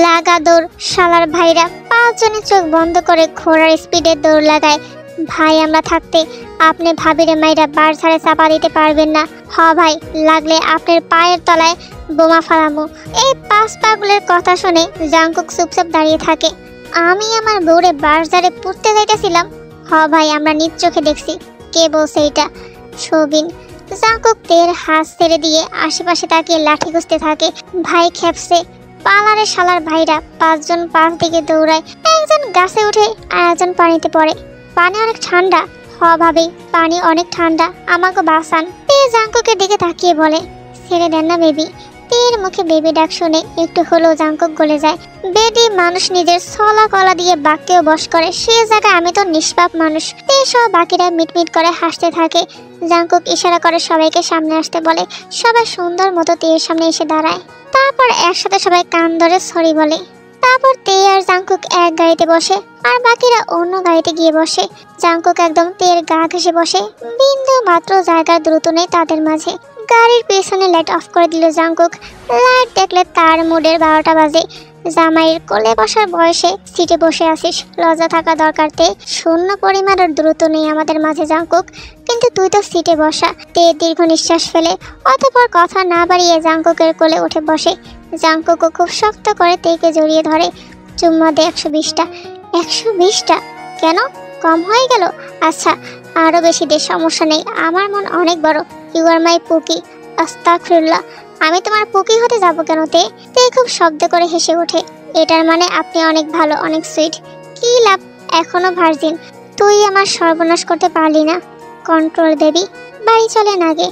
লাগা দৌড় শালার ভাইরা, পা পাঁচজনে চোখ বন্ধ করে ঘোড়ার স্পিডে দৌড় লাগায়। ভাই আমরা থাকতে আপনি ভাবিরে মাইরা বার ছাড়ে চাপা দিতে পারবেন না। হ ভাই, লাগলে আপনার পায়ের তলায় বোমা ফালামু। এই পাঁচ পাগলের কথা শুনে জাংকুক চুপচাপ দাঁড়িয়ে থাকে। আমি আমার বউরে বারজারে পুড়তে যাইতেছিলাম। হ ভাই, আমরা নিজ চোখে দেখছি। কে বলছে এটা? সবিন। জাংকুক তের হাত ছেড়ে দিয়ে আশেপাশে তাকিয়ে লাঠি খুঁজতে থাকে। ভাই খেপছে। পালারে শালার ভাইরা পাঁচজন পাঁচ দিকে দৌড়ায়। একজন গাছে উঠে আর একজন পানিতে পড়ে। পানি অনেক ঠান্ডা। হ ভাবি, পানি অনেক ঠান্ডা, আমাকে বাঁচান। তে জাংকুকের দিকে তাকিয়ে বলে, ছেড়ে দেন না বেবি। তের মুখে বেবি ডাক শুনে একটু হলেও জাংকুক গলে যায়। বেডি মানুষ নিজের ছলা কলা দিয়ে বাক্যেও বশ করে, সে জায়গায় আমি তো নিষ্পাপ মানুষ। তে সব বাকিরা মিটমিট করে হাসতে থাকে। জাংকুক ইশারা করে সবাইকে সামনে আসতে বলে। সবাই সুন্দর মতো তের সামনে এসে দাঁড়ায়। তারপর একসাথে সবাই কান ধরে সরি বলে। তারপর তে আর জাংকুক এক গাড়িতে বসে আর বাকিরা অন্য গাড়িতে গিয়ে বসে। জাংকুক একদম তের গা ঘেঁষে বসে। বিন্দু মাত্র জায়গার দ্রুত নেই তাদের মাঝে। গাড়ির পেছনে লাইট অফ করে দিল জাংকুক। লাইট দেখলে তার মুডের 12টা বাজে। জামাইয়ের কোলে বসার বয়সে সিটে বসে আসিস, লজ্জা থাকা দরকার। তে শূন্য পরিমাণের দ্রুত নেই আমাদের মাঝে জাংকুক, কিন্তু তুই তো সিটে বসা। তে দীর্ঘ নিঃশ্বাস ফেলে অতঃপর কথা না বাড়িয়ে জাংকুকের কোলে উঠে বসে। জাংকুকও খুব শক্ত করে তেকে জড়িয়ে ধরে। চুম্মা দে 120টা। 120টা? কেন, কম হয়ে গেল? আচ্ছা, আরো বেশি দে, সমস্যা নেই, আমার মন অনেক বড়। ইউ আর মাই পুকি। আস্তাগফিরুল্লাহ, আমি তোমার পুকি হতে যাব কেন? তে খুব শব্দ করে হেসে ওঠে। এটার মানে আপনি অনেক ভালো, অনেক সুইট। কি লাভ, এখনো ভার্জিন। তুই আমার সর্বনাশ করতে পারলি না। কন্ট্রোল বেবি, বাড়ি চলেন আগে।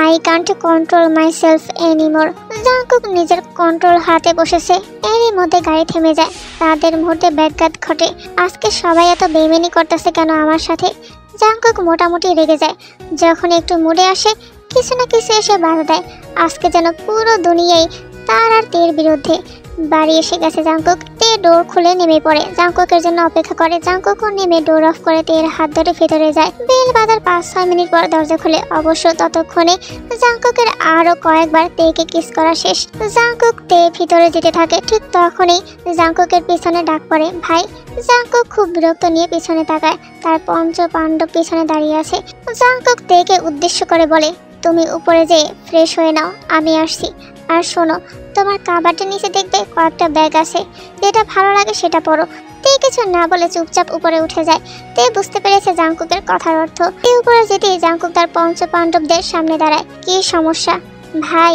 I can't control my self anymore. Jungkook নিজের কন্ট্রোল হাতে বসেছে। এরই মধ্যে গাড়ি থেমে যায়। তাদের মুহূর্তে ব্যাঘাত ঘটে। আজকে সবাই এত বেমেনি করতেছে কেন আমার সাথে? জাংকুক মোটামুটি রেগে যায়। যখন একটু মুডে আসে কিছু না কিছু এসে বাধা দেয়। আজকে যেন পুরো দুনিয়াই তার আর তের বিরুদ্ধে। বাড়ি এসে গেছে জাংকুক। তে ডোর খুলে নেমে পড়ে, জাংকুকের জন্য অপেক্ষা করে। জাংকুকও নেমে ডোর অফ করে তের হাত ধরে ভেতরে যায়। বেল বাজার 5-6 মিনিট পর দরজা খুলে। অবশ্য ততক্ষণে জাংকুকের আরো কয়েকবার তেকে কিস করা শেষ। জাংকুক তে ভিতরে যেতে থাকে। ঠিক তখনই জাংকুকের পিছনে ডাক পড়ে, ভাই। জাংকুক খুব বিরক্ত নিয়ে পিছনে তাকায়। তার পঞ্চ পাণ্ডব পিছনে দাঁড়িয়ে আছে। জাংকুক তেকে উদ্দেশ্য করে বলে, তুমি উপরে যেয়ে ফ্রেশ হয়ে নাও, আমি আসছি। আর শোনো, তোমার কাবার্ডের নিচে দেখবে কয়েকটা ব্যাগ আছে, যেটা ভালো লাগে সেটা পরো। তে কিছু না বলে চুপচাপ উপরে উঠে যায়। তে বুঝতে পেরেছে জাংকুকের কথার অর্থ। তে উপরে যেতেই জাংকুক তার পঞ্চ পাণ্ডবদের সামনে দাঁড়ায়। কি সমস্যা ভাই?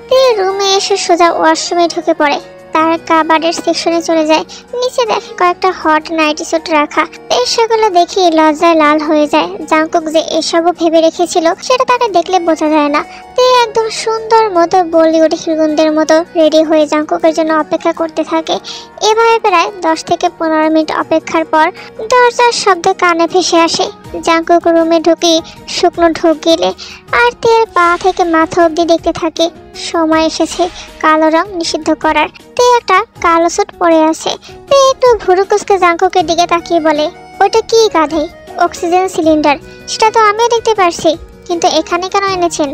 তে রুমে এসে সোজা ওয়াশরুমে ঢুকে পড়ে। তার কাবার্ডের সেকশনে চলে যায়। নিচে দেখে কয়েকটা হট নাইটি স্যুট রাখা। সেগুলো দেখে লজ্জায় লাল হয়ে যায়। জাংকুক যে এসবও ভেবে রেখেছিল সেটা তাকে দেখলে বোঝা যায় না। তে একদম সুন্দর মতো বলিউড হিরোইনদের মতো রেডি হয়ে জাংকুকের জন্য অপেক্ষা করতে থাকে। এভাবে প্রায় 10 থেকে 15 মিনিট অপেক্ষার পর দরজার শব্দ কানে ভেসে আসে। জাংকুক রুমে ঢুকে শুকনো ঢোক গেলে আর তের পা থেকে মাথা অবধি দেখতে থাকে। সময় এসেছে কালো রং নিষিদ্ধ করার। তে একটা কালো স্যুট পরে আছে। তে একটু ভুরু কুঁচকে জাংকুকের দিকে তাকিয়ে বলে, ওটা কি কাঁধে? Oxygen cylinder. সেটা তো আমিও দেখতে পারছি, কিন্তু এখানে কেন এনেছেন?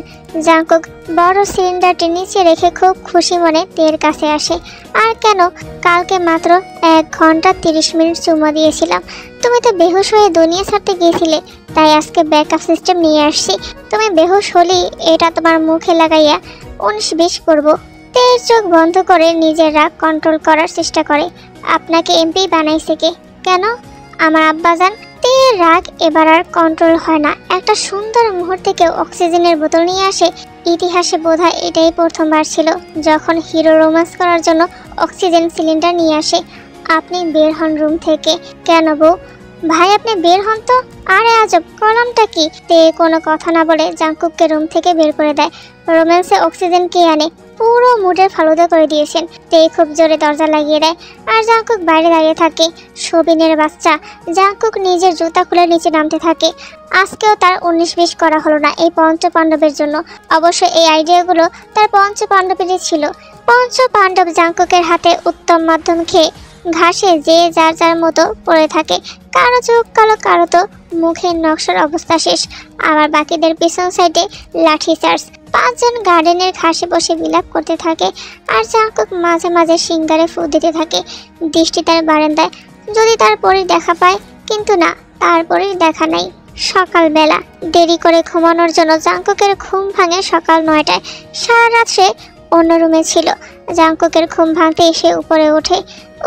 জাংকুক বড় সিলিন্ডারটি নিচে রেখে খুব খুশি মনে তের কাছে আসে। আর কেন, কালকে মাত্র 1 ঘন্টা 30 মিনিট চুমা দিয়েছিলাম। তুমি তো বেহুশ হয়ে দুনিয়া ছাড়তে গিয়েছিলে, তাই আজকে ব্যাকআপ সিস্টেম নিয়ে আসছি। তুমি বেহুশ হলি এটা তোমার মুখে লাগাইয়া 19-20 করবো। তের চোখ বন্ধ করে নিজের রাগ কন্ট্রোল করার চেষ্টা করে। আপনাকে এমপি বানাইছে কে? কেন? আমার আব্বাজান। তের রাগ এবার আর কন্ট্রোল হয় না। একটা সুন্দর মুহূর্তে কেউ অক্সিজেনের বোতল নিয়ে আসে। ইতিহাসে বোধহয় এটাই প্রথমবার ছিল যখন হিরো রোম্যান্স করার জন্য অক্সিজেন সিলিন্ডার নিয়ে আসে। আপনি বের হন রুম থেকে। কেন বউ? ভাই আপনি বের হন তো। আরে আজব, কলমটা কি? তে কোনো কথা না বলে জাংকুককে রুম থেকে বের করে দেয়। রোম্যান্সে অক্সিজেন কে আনে? পুরো মুডের ফালুদা করে দিয়েছেন। তে খুব জোরে দরজা লাগিয়ে দেয় আর জাংকুক বাইরে দাঁড়িয়ে থাকে। সবিনের বাচ্চা। জাংকুক নিজের জুতা খুলে নিচে নামতে থাকে। আজকেও তার 19-20 করা হলো না এই পঞ্চ পাণ্ডবের জন্য। অবশ্য এই আইডিয়াগুলো তার পঞ্চ পাণ্ডবেরই ছিল। পঞ্চ পাণ্ডব জাংকুকের হাতে উত্তম মাধ্যম খেয়ে ঘাসে যে যার যার মতো পড়ে থাকে। কারো চোখ কালো, কারো তো মুখের নকশার অবস্থা শেষ। আবার বাকিদের পিছন সাইডে লাঠি চার্জ। পাঁচজন গার্ডেনের ঘাসে বসে বিলাপ করতে থাকে আর জাংকুক মাঝে মাঝে সিঙ্গারে ফু দিতে থাকে। দৃষ্টি তার বারান্দায়, যদি তার পরীর দেখা পায়, কিন্তু না, তার পরীর দেখা নাই। সকালবেলা দেরি করে ঘুমানোর জন্য জাংকুকের ঘুম ভাঙে সকাল 9টায়। সারা রাত সে অন্য রুমে ছিল। জাংকুকের ঘুম ভাঙতে এসে উপরে ওঠে।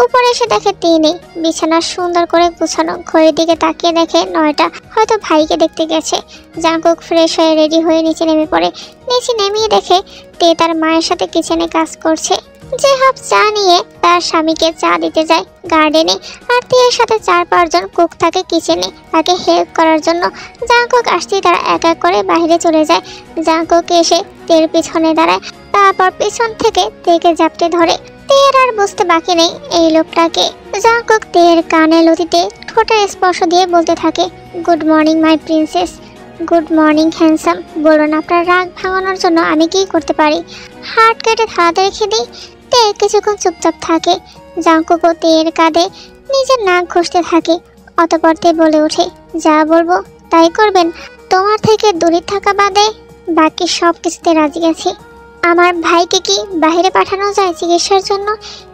উপরে এসে দেখে তিনি বিছানা সুন্দর করে গুছানো। ঘড়ির দিকে তাকিয়ে দেখে 9টা, হয়তো ভাইকে দেখতে গেছে। জাংকুক ফ্রেশ হয়ে রেডি হয়ে নিচে নেমে পড়ে। নিচে নেমিয়ে দেখে তে তার মায়ের সাথে কিচেনে কাজ করছে। জেহাব চা নিয়ে তার স্বামীকে চা দিতে যায় গার্ডেনে, আর তের সাথে 4-5 জন কুক থাকে কিচেনে তাকে হেল্প করার জন্য। জাংকুক আসতেই তারা এক এক করে বাইরে চলে যায়। জাংকুক এসে তের পিছনে দাঁড়ায়, তারপর পিছন থেকে তেকে জাপটে ধরে। তের আর বুঝতে বাকি নেই এই লোকটাকে। জাংকুক তের কানে লতিতে ঠোঁটের স্পর্শ দিয়ে বলতে থাকে, good morning my princess, good morning handsome. বলুন আপনার রাগ ভাঙানোর জন্য আমি কি করতে পারি? হার্ট কেটে থালাতে রেখে দিই। তে কিছুক্ষণ চুপচাপ থাকে। জাংকুকও তের কাঁধে নিজের নাক ঘষতে থাকে। অতঃপর তে বলে ওঠে, যা বলবো তাই করবেন? তোমার থেকে দূরে থাকা বাদে বাকি সব কিছুতে রাজি আছি। আমার ভাইকে কি বাইরে পাঠানো যায় চিকিৎসার জন্য?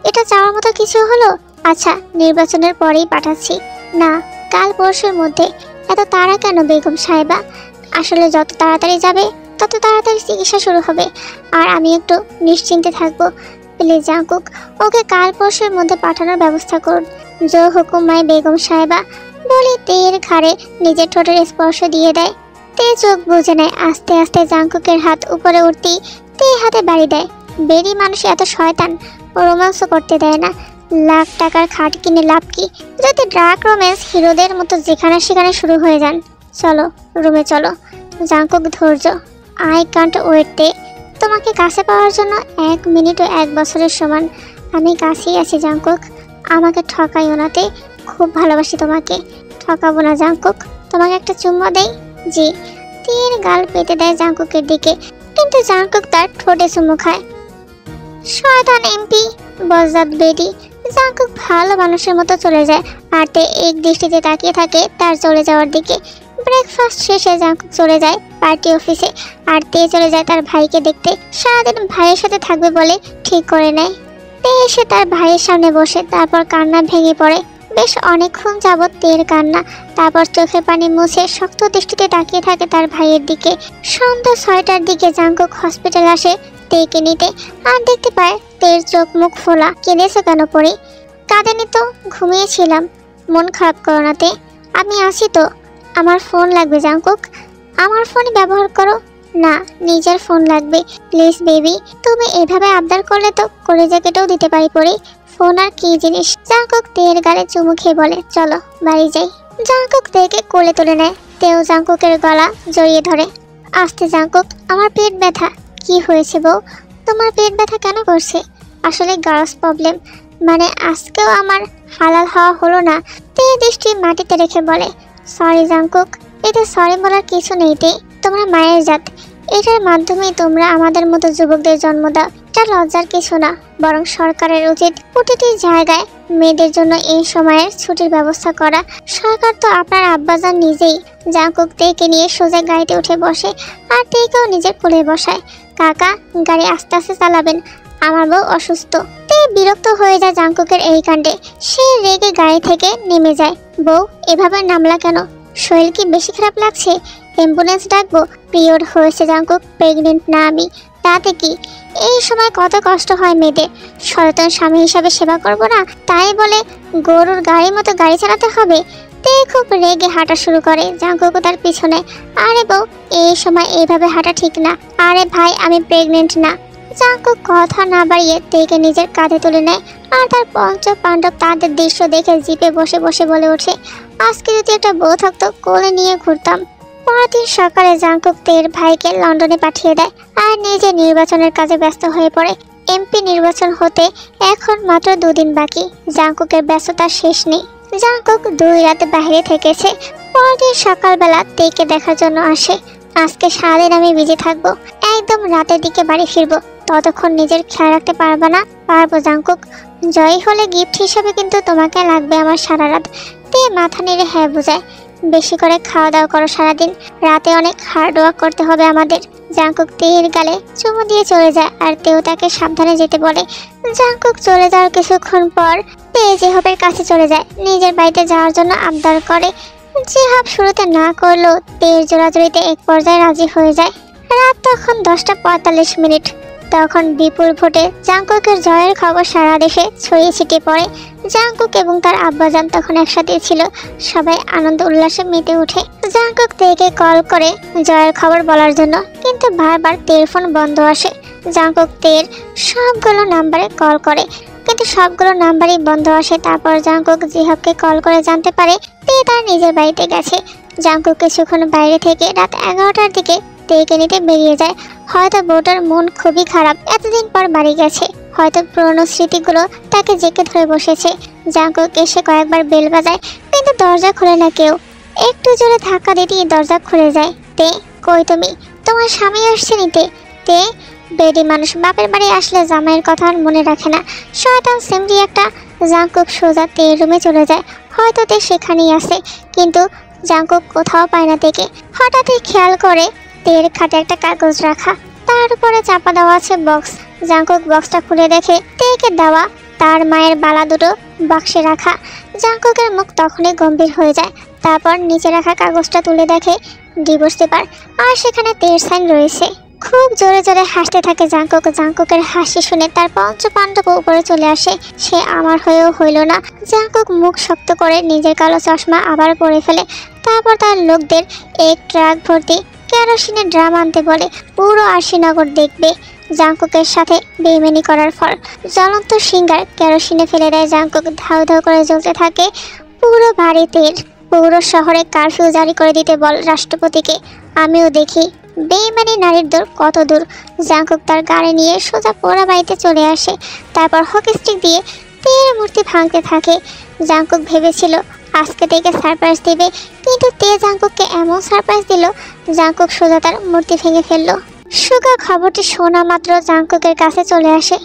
এটা চাওয়ার মতো কিছু হলো? আচ্ছা, নির্বাচনের পরেই পাঠাচ্ছি। না, কাল পরশুর মধ্যে। এত তাড়া কেন বেগম সাহেবা? আসলে যত তাড়াতাড়ি যাবে তত তাড়াতাড়ি চিকিৎসা শুরু হবে, আর আমি একটু নিশ্চিন্তে থাকবো। প্লিজ জাংকুক, ওকে কাল পরশুর মধ্যে পাঠানোর ব্যবস্থা করুন। জো হুকুম মাই বেগম সাহেবা। বলে তের ঘাড়ে নিজের ঠোঁটের স্পর্শ দিয়ে দেয়। তে চোখ বুঝে নেয়। আস্তে আস্তে জাংকুকের হাত উপরে উঠতেই তে হাতে বাড়ি দেয়। বেরি মানুষ এত শয়তান, রোম্যান্সও করতে দেয় না। লাখ টাকার খাট কিনে লাভ কি যদি ড্রাগ রোম্যান্স হিরোদের মতো যেখানে সেখানে শুরু হয়ে যান? চলো রুমে চলো। জাংকুক ধৈর্য, আই কান্ট ওয়েট তে। তোমাকে কাছে পাওয়ার জন্য 1 মিনিটও 1 বছরের সমান। আমি কাছেই আছি জাংকুক, আমাকে ঠকাইও না তে। খুব ভালোবাসি তোমাকে। ঠকাবো না জাংকুক, তোমাকে একটা চুম্মা দেই। জি। তীর গাল পেতে দেয় জাংকুকের দিকে, কিন্তু জাংকুক তার ঠোঁটে চুমু খায়। শয়তান এমপি, বজ্জাত বেডি। জাংকুক ভালো মানুষের মতো চলে যায়, আর তে এক দৃষ্টিতে তাকিয়ে থাকে তার চলে যাওয়ার দিকে। ব্রেকফাস্ট শেষে জাংকুক চলে যায় পার্টি অফিসে, আর তে চলে যায় তার ভাইকে দেখতে। সারাদিন ভাইয়ের সাথে থাকবে বলে ঠিক করে নেয়। তে এসে তার ভাইয়ের সামনে বসে, তারপর কান্না ভেঙে পড়ে। বেশ অনেকক্ষণ যাবৎ তের কান্না। তারপর চোখের পানি মুছে শক্ত দৃষ্টিতে তাকিয়ে থাকে তার ভাইয়ের দিকে। সন্ধ্যা 6টার দিকে জাংকুক হসপিটাল আসে তেকে নিতে, আর দেখতে পায় তের চোখ মুখ ফোলা। কেঁদেছে কেন পড়ে? কাঁদেনি তো, ঘুমিয়েছিলাম। মন খারাপ করো না তে, আমি আসি তো। আমার ফোন লাগবে জাংকুক, আমার ফোন ব্যবহার করো। না, নিজের ফোন লাগবে। প্লিজ বেবি, তুমি এভাবে আবদার করলে তো কলেজে কেটেও দিতে পারি পড়ে। ফোন আর কি জিনিস? জাংকুক তের গালে চুমু খেয়ে বলে, চলো বাড়ি যাই। জাংকুক তেকে কোলে তুলে নেয়। তেও জাংকুকের গলা জড়িয়ে ধরে। আস্তে জাংকুক, আমার পেট ব্যথা। কি হয়েছে বউ? তোমার পেট ব্যথা কেন করছে? আসলে গার্লস প্রবলেম, মানে আজকেও আমার হালাল হওয়া হলো না। তে দৃষ্টি মাটিতে রেখে বলে, সরি জাংকুক, এতে সরি বলার কিছু নেই তে। তোমরা মায়ের জাত, এটার মাধ্যমেই তোমরা আমাদের মতো যুবকদের জন্ম দাও। এটা লজ্জার কিছু না, বরং সরকারের উচিত প্রতিটি জায়গায় মেয়েদের জন্য এই সময়ের ছুটির ব্যবস্থা করা। সরকার তো আপনার আব্বাজান নিজেই। জাংকুক তেকে নিয়ে সোজা গাড়িতে উঠে বসে, আর তেকেও নিজের কোলে বসায়। কাকা, গাড়ি আস্তে আস্তে চালাবেন, আমার বউ অসুস্থ। তে বিরক্ত হয়ে যায় জাংকুকের এই কাণ্ডে। সে রেগে গাড়ি থেকে নেমে যায়। বউ, এভাবে নামলা কেন? শরীর কি বেশি খারাপ লাগছে? অ্যাম্বুলেন্স ডাকবো? পিরিয়ড হয়েছে জাংকুক, প্রেগনেন্ট না আমি। তাতে কি? এই সময় কত কষ্ট হয় মেয়েদের। সচেতন স্বামী হিসাবে সেবা করব না, তাই বলে গরুর গাড়ির মতো গাড়ি চালাতে হবে? তে খুব রেগে হাঁটা শুরু করে, জাংকুক তার পিছনে। আরে বউ, এই সময় এইভাবে হাঁটা ঠিক না। আরে ভাই, আমি প্রেগনেন্ট না। জাংকুক কথা না বাড়িয়ে তেকে নিজের কাঁধে তুলে নেয়, আর তার পঞ্চ পাণ্ডব তাদের দৃশ্য দেখে জিপে বসে বসে বলে ওঠে, আজকে যদি একটা বউ থাকতো কোলে নিয়ে ঘুরতাম। পরের দিন সকালে জাংকুক তের ভাইকে লন্ডনে পাঠিয়ে দেয়, আর নিজে নির্বাচনের কাজে ব্যস্ত হয়ে পড়ে। এমপি নির্বাচন হতে এখন মাত্র 2 দিন বাকি। জাংকুকের ব্যস্ততার শেষ নেই। জাংকুক 2 রাতে বাইরে থেকেছে। পরের দিন সকালবেলা তেকে দেখার জন্য আসে। আজকে সারাদিন আমি বিজি থাকবো, একদম রাতের দিকে বাড়ি ফিরবো। ততক্ষণ নিজের খেয়াল রাখতে পারবা না? পারবো জাংকুক, জয়ী হলে গিফট হিসেবে কিন্তু তোমাকে লাগবে আমার সারা রাত। তে মাথা নেড়ে হ্যাঁ বোঝায়। বেশি করে খাওয়া দাওয়া করো সারাদিন, রাতে অনেক হার্ড ওয়ার্ক করতে হবে আমাদের। জাংকুক তের গালে চুমু দিয়ে চলে যায় আর তেও তাকে সাবধানে যেতে বলে। জাংকুক চলে যাওয়ার কিছুক্ষণ পর তে জিহাবের কাছে চলে যায়, নিজের বাড়িতে যাওয়ার জন্য আবদার করে। জিহাব শুরুতে না করলেও তের জোরাজুরিতে এক পর্যায়ে রাজি হয়ে যায়। রাত তখন 10:45। তখন বিপুল ভোটে জাংকুকের জয়ের খবর সারা দেশে ছড়িয়ে ছিটিয়ে পড়ে। জাংকুক এবং তার আব্বাজান তখন একসাথে ছিল, সবাই আনন্দ উল্লাসে মেতে ওঠে। জাংকুক তেকে কল করে জয়ের খবর বলার জন্য, কিন্তু বারবার তের ফোন বন্ধ আসে। জাংকুক তের সবগুলো নাম্বারে কল করে, কিন্তু সবগুলো নাম্বারই বন্ধ আসে। তারপর জাংকুক জিহাবকে কল করে জানতে পারে তে তার নিজের বাড়িতে গেছে। জাংকুক কিছুক্ষণ বাইরে থেকে রাত 11টার দিকে তেকে নিতে বেরিয়ে যায়। হয়তো বউটার মন খুবই খারাপ, এতদিন পর বাড়ি গেছে, হয়তো পুরনো স্মৃতিগুলো তাকে জেঁকে ধরে বসেছে। জাংকুক এসে কয়েকবার বেল বাজায়, কিন্তু দরজা খুলে না কেউ। একটু জোরে ধাক্কা দিতেই দরজা খুলে যায়। তে, কই তুমি? তোমার স্বামী আসছে নিতে। তে, বেডি মানুষ বাপের বাড়ি আসলে জামাইয়ের কথা আর মনে রাখে না, শয়তান সিমরি একটা। জাংকুক সোজা তের রুমে চলে যায়। হয়তো তে সেখানেই আছে, কিন্তু জাংকুক কোথাও পায় না তেকে। হঠাৎই খেয়াল করে তের খাটে একটা কাগজ রাখা, তার উপরে চাপা দেওয়া আছে বক্স। জাংকুক বক্সটা খুলে দেখে তেকে দেওয়া তার মায়ের বালা দুটো বাক্সে রাখা। জাংকুকের মুখ তখনই গম্ভীর হয়ে যায়। তারপর নিচে রাখা কাগজটা তুলে দেখে ডিভোর্স পেপার, আর সেখানে তের সাইন রয়েছে। খুব জোরে জোরে হাসতে থাকে জাংকুক। জাংকুকের হাসি শুনে তার পঞ্চপাণ্ডব উপরে চলে আসে। সে আমার হয়েও হইল না। জাংকুক মুখ শক্ত করে নিজের কালো চশমা আবার পরে ফেলে। তারপর তার লোকদের এক ট্রাক ভর্তি কেরোসিনের ড্রাম আনতে বলে, পুরো আশিনগর দেখবে জাংকুকের সাথে বেইমানি করার ফল। জ্বলন্ত সিঙ্গার কেরোসিনে ফেলে দেয় জাংকুক, ধাউ ধাউ করে জ্বলতে থাকে পুরো বাড়িতে। পুরো শহরে কারফিউ জারি করে দিতে বল রাষ্ট্রপতিকে। আমিও দেখি বেইমানি নারীর দূর কত দূর। জাংকুক তার গাড়ি নিয়ে সোজা পোড়া বাড়িতে চলে আসে। তারপর হকি স্টিক দিয়ে তের মূর্তি ভাঙতে থাকে। জাংকুক ভেবেছিল আজকে থেকে সারপ্রাইজ দেবে, কিন্তু তে জাংকুককে এমন সারপ্রাইজ দিল, জাংকুক সোজা তার মূর্তি ভেঙে ফেললো। সুগা খবরটি শোনা মাত্র জাংকুকের কাছে চলে আসে।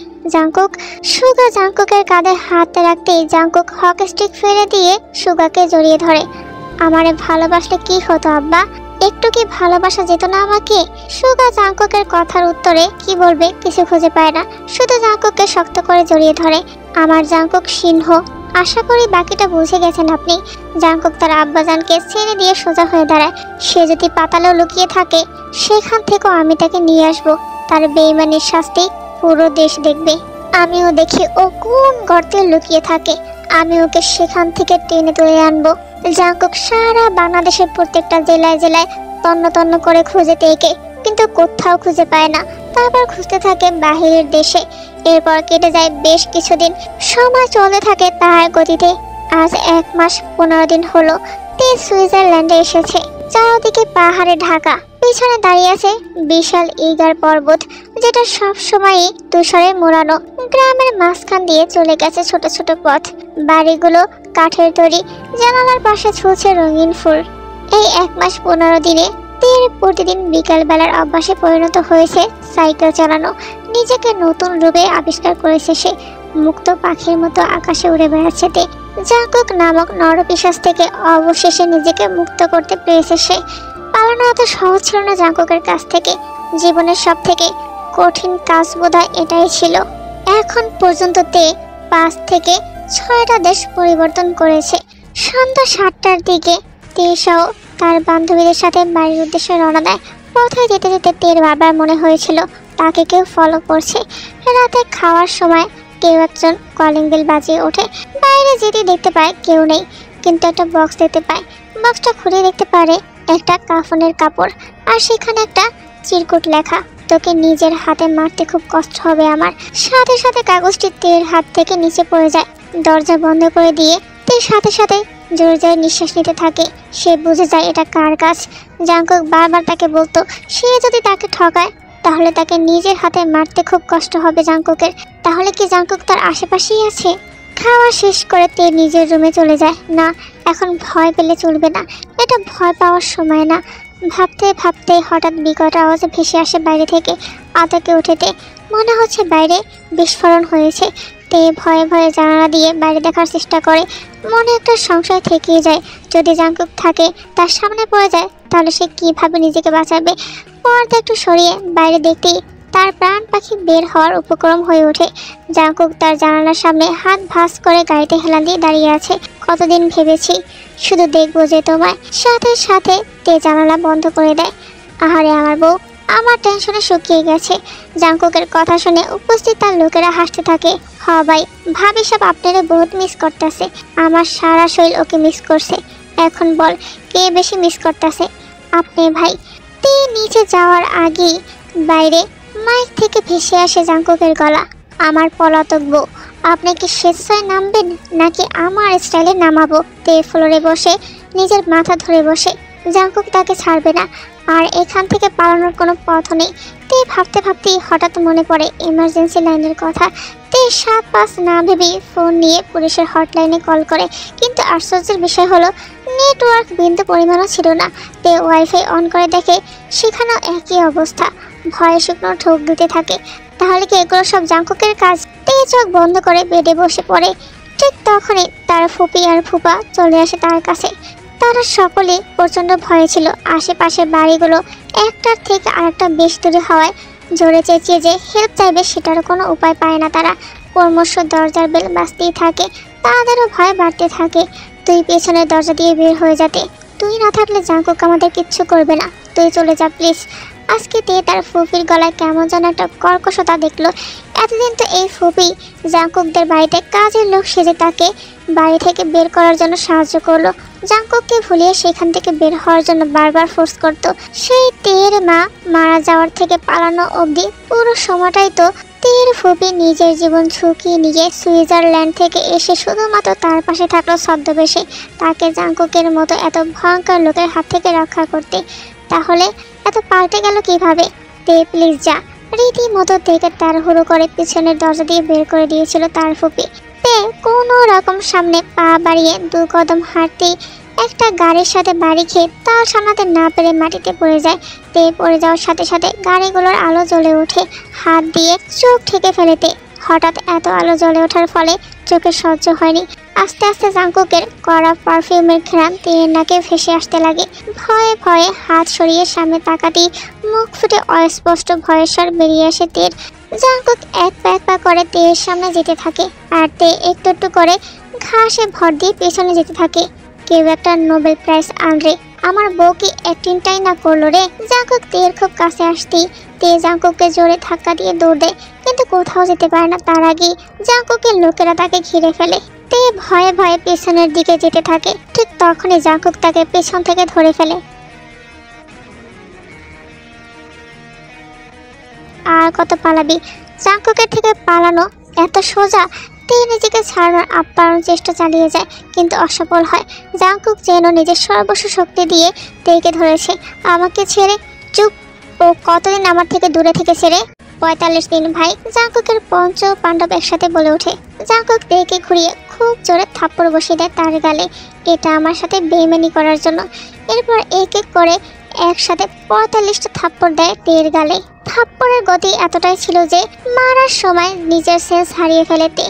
সুগা জাংকুকের কাঁধে হাত রাখতেই জাংকুক হকি স্টিক ফেলে দিয়ে সুগাকে জড়িয়ে ধরে। আমারে ভালোবাসলে কি হতো আব্বা? একটু কি ভালোবাসা যেত না আমাকে? সুগা জাংকুকের কথার উত্তরে কি বলবে কিছু খুঁজে পায় না, শুধু জাংকুককে শক্ত করে জড়িয়ে ধরে। আমার জাংকুক সিংহ। আশা করি বাকিটা বুঝে গেছেন আপনি। জাংকুক তার আব্বাজানকে ছেড়ে দিয়ে সোজা হয়ে দাঁড়ায়। সে যদি পাতালেও লুকিয়ে থাকে, সেখান থেকেও আমি তাকে নিয়ে আসবো। তার বেইমানির শাস্তি পুরো দেশ দেখবে। আমিও দেখি ও কোন গর্তে লুকিয়ে থাকে, আমি ওকে সেখান থেকে টেনে তুলে আনবো। জাংকুক সারা বাংলাদেশের প্রত্যেকটা জেলায় জেলায় তন্ন তন্ন করে খুঁজে তেকে, কিন্তু কোথাও খুঁজে পায় না। তারপর খুঁজতে থাকে বাহিরের দেশে। এরপর কেটে যায় বেশ কিছুদিন। সময় চলতে থাকে তার গতিতে। আজ 1 মাস 15 দিন হলো তে সুইজারল্যান্ডে এসেছে। চারদিকে পাহাড়ে ঢাকা, পিছনে দাঁড়িয়ে আছে বিশাল ইগার পর্বত, যেটা সব সময়ই তুষারে মোড়ানো। গ্রামের মাঝখান দিয়ে চলে গেছে ছোট ছোট পথ, বাড়িগুলো কাঠের তৈরি, জানালার পাশে ঝুলছে রঙিন ফুল। এই 1 মাস 15 দিনে তের প্রতিদিন বিকাল বেলার অভ্যাসে পরিণত হয়েছে সাইকেল চালানো। নিজেকে নতুন রূপে আবিষ্কার করেছে সে। মুক্ত পাখির মতো আকাশে উড়ে বেড়াচ্ছে তে। জাংকুক নামক নরপিশাচ থেকে অবশেষে নিজেকে মুক্ত করতে পেরেছে সে। পালানো এত সহজ ছিল না জাংকুকের কাছ থেকে। জীবনের সব থেকে কঠিন কাজ বোধহয় এটাই ছিল। এখন পর্যন্ত তে 5 থেকে 6টা দেশ পরিবর্তন করেছে। সন্ধ্যা 7টার দিকে তে সহ তার বান্ধবীদের সাথে বাড়ির উদ্দেশ্যে রওনা দেয়। পথে যেতে যেতে তের বারবার মনে হয়েছিল তাকে কেউ ফলো করছে। রাতে খাওয়ার সময় কেউ একজন কলিং বেল বাজিয়ে ওঠে। বাইরে যেতে দেখতে পায় কেউ নেই, কিন্তু একটা বক্স দেখতে পায়। বক্সটা খুলে দেখতে পারে একটা কাফনের কাপড়, আর সেখানে একটা চিরকুট লেখা, তোকে নিজের হাতে মারতে খুব কষ্ট হবে আমার। সাথে সাথে কাগজটি তের হাত থেকে নিচে পড়ে যায়। দরজা বন্ধ করে দিয়ে তের সাথে সাথে জোরে জোরে নিঃশ্বাস নিতে থাকে। সে বুঝে যায় এটা কার কাজ। জাংকুক বারবার তাকে বলতো সে যদি তাকে ঠকায় তাহলে তাকে নিজের হাতে মারতে খুব কষ্ট হবে জাংকুকের। তাহলে কি জাংকুক তার আশেপাশেই আছে? খাওয়া শেষ করে তে নিজের রুমে চলে যায়। না, এখন ভয় পেলে চলবে না, এটা ভয় পাওয়ার সময় না। ভাবতে ভাবতে হঠাৎ বিকট আওয়াজে ভেসে আসে বাইরে থেকে। আতকে উঠেতে মনে হচ্ছে বাইরে বিস্ফোরণ হয়েছে। তে ভয়ে ভয়ে জানালা দিয়ে বাইরে দেখার চেষ্টা করে। মনে একটা সংশয় থেকেই যায়, যদি জাংকুক থাকে তার সামনে পড়ে যায় তাহলে সে কিভাবে নিজেকে বাঁচাবে। পর্দা একটু সরিয়ে বাইরে দেখতেই তার প্রাণ পাখি বের হওয়ার উপক্রম হয়ে ওঠে। জাংকুক তার জানালার সামনে হাত ভাঁজ করে গাড়িতে হেলান দিয়ে দাঁড়িয়ে আছে। কতদিন ভেবেছি শুধু দেখবো যে তোমায়। সাথে সাথে তে জানালা বন্ধ করে দেয়। আহারে আমার বউ, আমার টেনশনে শুকিয়ে গেছে। জাংকুকের কথা শুনে উপস্থিত তার লোকেরা হাসতে থাকে। হ ভাই, ভাবি সব আপনারে বহুত মিস করতেছে। আমার সারা শরীর ওকে মিস করছে। এখন বল কে বেশি মিস করতেছে? আপনি ভাই। তে নিচে যাওয়ার আগেই বাইরে মাইক থেকে ভেসে আসে জাংকুকের গলা। আমার পলাতক বউ, আপনি কি স্বেচ্ছায় নামবেন নাকি আমার স্টাইলে নামাবো? তে ফ্লোরে বসে নিজের মাথা ধরে বসে। জাংকুক তাকে ছাড়বে না, আর এখান থেকে পালানোর কোনো পথ নেই। তে ভাবতে ভাবতেই হঠাৎ মনে পড়ে ইমার্জেন্সি লাইনের কথা। তে 7-5 না ভেবেই ফোন নিয়ে পুলিশের হটলাইনে কল করে। কিন্তু আশ্চর্যের বিষয় হলো নেটওয়ার্ক বিন্দু পরিমাণও ছিল না। তে ওয়াইফাই অন করে দেখে সেখানেও একই অবস্থা। ভয়ে শুকনো ঠোক দিতে থাকে। তাহলে কি এগুলো সব জাংকুকের কাজ? তে চোখ বন্ধ করে বেডে বসে পড়ে। ঠিক তখনই তার ফুপি আর ফুপা চলে আসে তার কাছে। তারা সকলেই প্রচণ্ড ভয়ে ছিল। আশেপাশের বাড়িগুলো একটার থেকে আরেকটা বেশ দূরে হওয়ায় জোরে চেঁচিয়ে যে হেল্প চাইবে সেটারও কোনো উপায় পায় না তারা। ক্রমশ দরজার বেল বাজতেই থাকে। তাদেরও ভয় বাড়তে থাকে। তুই পেছনের দরজা দিয়ে বের হয়ে যাতে। তুই না থাকলে জাংকুক আমাদের কিচ্ছু করবে না। তুই চলে যা প্লিজ। আজকে তে তার ফুপির গলায় কেমন যেন একটা কর্কশতা দেখলো। এতদিন তো এই ফুপি জাংকুকদের বাড়িতে কাজের লোক সেজে তাকে বাড়ি থেকে বের করার জন্য সাহায্য করলো। জাংকুককে ভুলিয়ে সেখান থেকে বের হওয়ার জন্য বারবার ফোর্স করত। সেই তের মা মারা যাওয়ার থেকে পালানো অবধি পুরো সময়টাই তো তের ফুপি নিজের জীবন ঝুঁকি নিয়ে সুইজারল্যান্ড থেকে এসে শুধুমাত্র তার পাশে থাকলো ছদ্মবেশে, তাকে জাংকুকের মতো এত ভয়ঙ্কর লোকের হাত থেকে রক্ষা করতে। তাহলে এত পাল্টে গেল কিভাবে? তে প্লিজ যা। রীতিমতো থেকে তাড়াহুড়ো করে পিছনের দরজা দিয়ে বের করে দিয়েছিল তার ফুপি। তে কোনো রকম সামনে পা বাড়িয়ে 2 কদম হাঁটতেই একটা গাড়ির সাথে বাড়ি খেয়ে তার সামলাতে না পেরে মাটিতে পড়ে যায়। তে পড়ে যাওয়ার সাথে সাথে গাড়িগুলোর আলো জ্বলে ওঠে। হাত দিয়ে চোখ ঠেকে ফেলেতে হঠাৎ এত আলো জ্বলে ওঠার ফলে চোখে সহ্য হয়নি। আস্তে আস্তে জাংকুকের কড়া পারফিউমের ঘ্রাণ তের নাকে ভেসে আসতে লাগে। ভয়ে ভয়ে হাত সরিয়ে সামনে তাকাতেই মুখ ফুটে অস্পষ্ট ভয়ের স্বর বেরিয়ে আসে তের। জাংকুক এক পা করে তের সামনে যেতে থাকে, আর তে একটু একটু করে ঘাসে ভর দিয়ে পেছনে যেতে থাকে। কেউ একটা নোবেল প্রাইজ আনরে, আমার বউ কি অ্যাক্টিংটাই না করলো রে। জাংকুক তের খুব কাছে আসতেই তে জাংকুককে জোরে ধাক্কা দিয়ে দৌড় দেয়, কিন্তু কোথাও যেতে পারে না। তার আগেই জাংকুকের লোকেরা তাকে ঘিরে ফেলে। তে ভয়ে ভয়ে পেছনের দিকে যেতে থাকে। ঠিক তখনই জাংকুক তাকে পেছন থেকে ধরে ফেলে। আর কত পালাবি? জাংকুকের থেকে পালানো এত সোজা? তে নিজেকে ছাড়ানোর আপ্রাণ চেষ্টা চালিয়ে যায়, কিন্তু অসফল হয়। জাংকুক যেন নিজের সর্বস্ব শক্তি দিয়ে তেকে ধরেছে। আমাকে ছেড়ে? চুপ। ও কতদিন আমার থেকে দূরে থেকেছে রে? 45 দিন ভাই। জাংকুকের পঞ্চ পাণ্ডব একসাথে বলে ওঠে। জাংকুক তেকে ঘুরিয়ে খুব জোরে থাপ্পড় বসিয়ে দেয় তার গালে, এটা আমার সাথে বেইমানি করার জন্য। এরপর এক এক করে একসাথে 45টা থাপ্পড় দেয় তের গালে। থাপ্পড়ের গতি এতটাই ছিল যে মারার সময় নিজের সেন্স হারিয়ে ফেলে তে।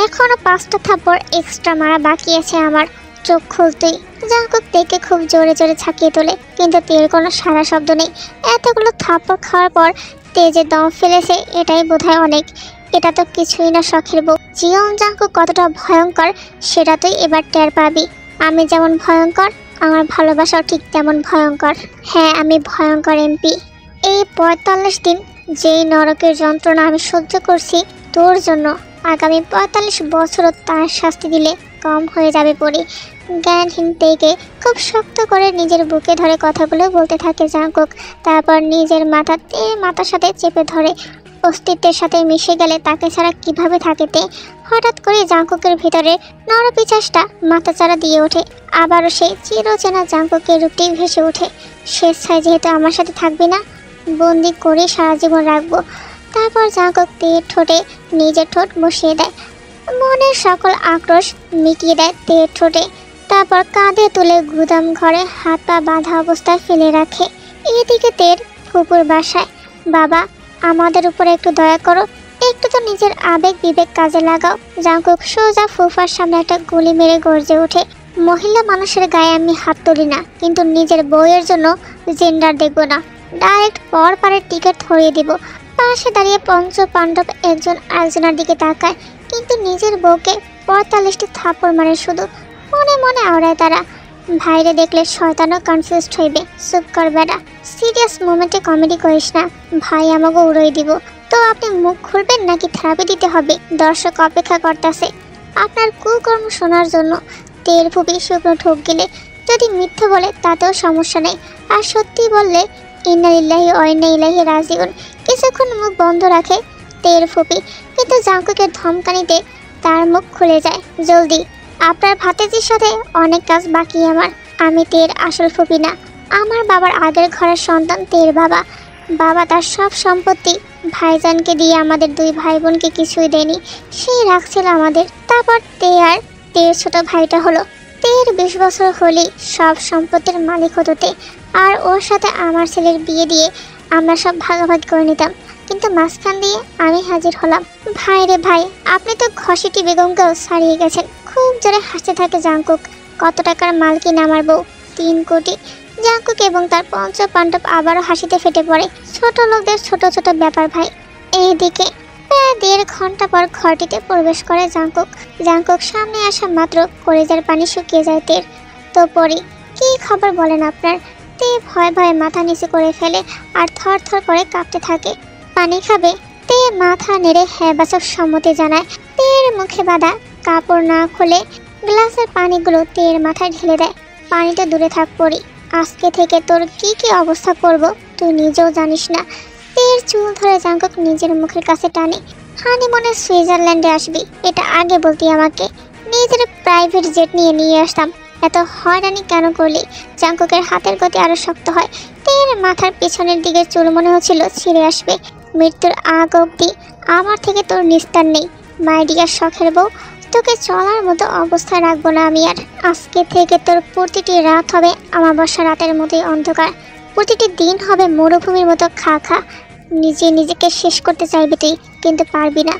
এখনো 5টা থাপ্পড় এক্সট্রা মারা বাকি আছে আমার। চোখ খুলতেই জাংকুক তেকে খুব জোরে জোরে ঝাঁকিয়ে তোলে, কিন্তু তের কোনো সারা শব্দ নেই। এতগুলো থাপ্পড় খাওয়ার পর তে যে দম ফেলেছে এটাই বোধহয় অনেক। এটা তো কিছুই না শখের বউ। জিয়ং জাংকুক কতটা ভয়ঙ্কর সেটা তুই এবার টের পাবি। আমি যেমন ভয়ঙ্কর, আমার ভালোবাসাও ঠিক তেমন ভয়ঙ্কর। হ্যাঁ, আমি ভয়ঙ্কর এমপি। এই 45 দিন যেই নরকের যন্ত্রণা আমি সহ্য করছি তোর জন্য, আগামী 45 বছরও তার শাস্তি দিলে কম হয়ে যাবে পড়ি। জ্ঞানহীন তেকে খুব শক্ত করে নিজের বুকে ধরে কথাগুলো বলতে থাকে জাংকুক। তারপর নিজের মাথা তের মাথার সাথে চেপে ধরে। অস্তিত্বের সাথে মিশে গেলে তাকে ছাড়া কিভাবে থাকে তে। হঠাৎ করে জাংকুকের ভিতরে নরপিচাসটা মাথাচাড়া দিয়ে ওঠে। আবারও সেই চিরচেনা জাংকুকের রূপটি ভেসে ওঠে। স্বেচ্ছায় যেহেতু আমার সাথে থাকবি না, বন্দি করে সারা জীবন রাখবো। তারপর জাংকুক তের ঠোঁটে নিজের ঠোঁট বসিয়ে দেয়, মনের সকল আক্রোশ মিটিয়ে দেয় তের ঠোঁটে। তারপর কাঁধে তুলে গুদাম ঘরে হাত পা বাঁধা অবস্থায় ফেলে রাখে। এদিকে তের ফুপুর বাসায়, বাবা আমাদের উপরে একটু দয়া করো, একটু তো নিজের আবেগ বিবেক কাজে লাগাও। জাংকুক সোজা ফুফার সামনে একটা গুলি মেরে গর্জে ওঠে, মহিলা মানুষের গায়ে আমি হাত তুলি না, কিন্তু নিজের বউয়ের জন্য জেন্ডার দেখব না। ডাইরেক্ট পর পারের টিকিট ধরিয়ে দিব। পাশে দাঁড়িয়ে পঞ্চ পাণ্ডব একজন আরেকজনের দিকে তাকায়, কিন্তু নিজের বউকে 45টি থাপ্পড় মারে শুধু। মনে মনে আওড়ায় তারা, ভাইরে দেখলে শয়তানও কনফিউজড হইবে। চুপ কর বেটা, সিরিয়াস মোমেন্টে কমেডি করিস না, ভাই আমাকে উড়াই দিব। তো আপনি মুখ খুলবেন নাকি থেরাপি দিতে হবে? দর্শক অপেক্ষা করতেছে আপনার কুকর্ম শোনার জন্য। তের ফুপি শুকনো ঠোক গেলে, যদি মিথ্যে বলে তাতেও সমস্যা নেই, আর সত্যি বললে ইন্না লিল্লাহি ওয়া ইন্না ইলাইহি রাজিউন। কিছুক্ষণ মুখ বন্ধ রাখে তের ফুপি, কিন্তু জাংকুকের ধমকানিতে তার মুখ খুলে যায়। জলদি, আপনার ভাতিজির সাথে অনেক কাজ বাকি আমার। আমি তের আসল ফুপি না, আমার বাবার আগের ঘরের সন্তান তের বাবা। বাবা তার সব সম্পত্তি ভাইজানকে দিয়ে আমাদের দুই ভাই বোনকে কিছুই দেয়নি, সেই রাখছিল আমাদের। তারপর তের ছোট ভাইটা হলো। তের 20 বছর হলেই সব সম্পত্তির মালিক হতো তে, আর ওর সাথে আমার ছেলের বিয়ে দিয়ে আমরা সব ভাগাভাগি করে নিতাম। কিন্তু মাঝখান দিয়ে আমি হাজির হলাম। ভাই রে ভাই, আপনি তো ঘসিটি বেগমকেও ছাড়িয়ে গেছেন। খুব জোরে হাসতে থাকে জাংকুক। কত টাকার মালকিন আমার বউ? 3 কোটি। জাংকুক এবং তার পঞ্চ পাণ্ডব আবারও হাসিতে ফেটে পড়ে। ছোট লোকদের ছোট ছোট ব্যাপার ভাই। এইদিকে প্রায় 1.5 ঘন্টা পর ঘরটিতে প্রবেশ করে জাংকুক। জাংকুক সামনে আসা মাত্র কলেজের পানি শুকিয়ে যায় তের। তো পরি, কি খবর বলেন আপনার? তে ভয়ে ভয়ে মাথা নিচু করে ফেলে আর থর থর করে কাঁপতে থাকে। পানি খাবে? তে মাথা নেড়ে হ্যাঁ বাচক সম্মতি জানায়। তের মুখে বাঁধা কাপড় না খুলে গ্লাসের পানিগুলো তের মাথায় ঢেলে দেয়। পানিটা দূরে থাক পরি, আজকে থেকে তোর কি কি অবস্থা করব তুই নিজেও জানিস না। তের চুল ধরে জাংকুক নিজের মুখের কাছে টানে। হানিমুনে সুইজারল্যান্ডে আসবি, এটা আগে বলতি আমাকে। নিজের প্রাইভেট জেট নিয়ে আসতাম। এত হয়রানি কেন করলি? জাংকুকের হাতের গতি আরো শক্ত হয়। তের মাথার পিছনের দিকে চুল মনে হচ্ছিল ছিঁড়ে আসবে। মৃত্যুর আগ অব্দি আমার থেকে তোর নিস্তার নেই মাই ডিয়ার শখের বউ। তোকে চলার মতো অবস্থায় রাখবো না আমি আর। আজকে থেকে তোর প্রতিটি রাত হবে আমাবস্যা রাতের মতোই অন্ধকার, প্রতিটি দিন হবে মরুভূমির মতো খা খা। নিজেকে শেষ করতে চাইবি তুই, কিন্তু পারবি না,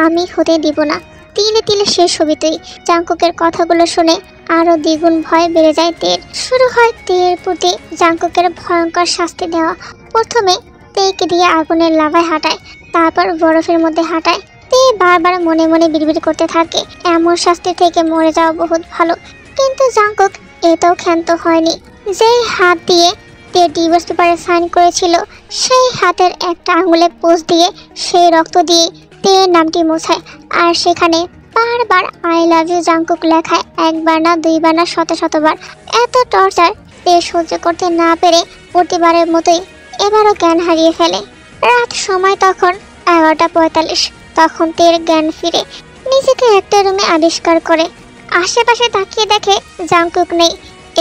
আমি হতে দিব না। তিলে তিলে শেষ হবি তুই। জাংকুকের কথাগুলো শুনে আরো দ্বিগুণ ভয় বেড়ে যায় তের। শুরু হয় তের প্রতি জাংকুকের ভয়ঙ্কর শাস্তি দেওয়া। প্রথমে তেকে দিয়ে আগুনের লাভায় হাঁটায়, তারপর বরফের মধ্যে হাঁটায়। তে বারবার মনে মনে বিড়বিড় করতে থাকে, এমন শাস্তি থেকে মরে যাওয়া বহুত ভালো। কিন্তু জাংকুক এতেও ক্ষান্ত হয়নি। যেই হাত দিয়ে তে ডিভোর্স পেপারে সাইন করেছিল, সেই হাতের একটা আঙুলে পোস্ট দিয়ে সেই রক্ত দিয়ে তে নামটি মোছায়, আর সেখানে বারবার আই লাভ ইউ জাংকুক লেখায়। একবার না, দুইবার না, শতবার। এত টর্চার তে সহ্য করতে না পেরে প্রতিবারের মতোই এবারও জ্ঞান হারিয়ে ফেলে। রাত সময় তখন 11:45। তখন তের জ্ঞান ফিরে। নিজেকে একটা রুমে আবিষ্কার করে আশেপাশে তাকিয়ে দেখে জাংকুক নেই।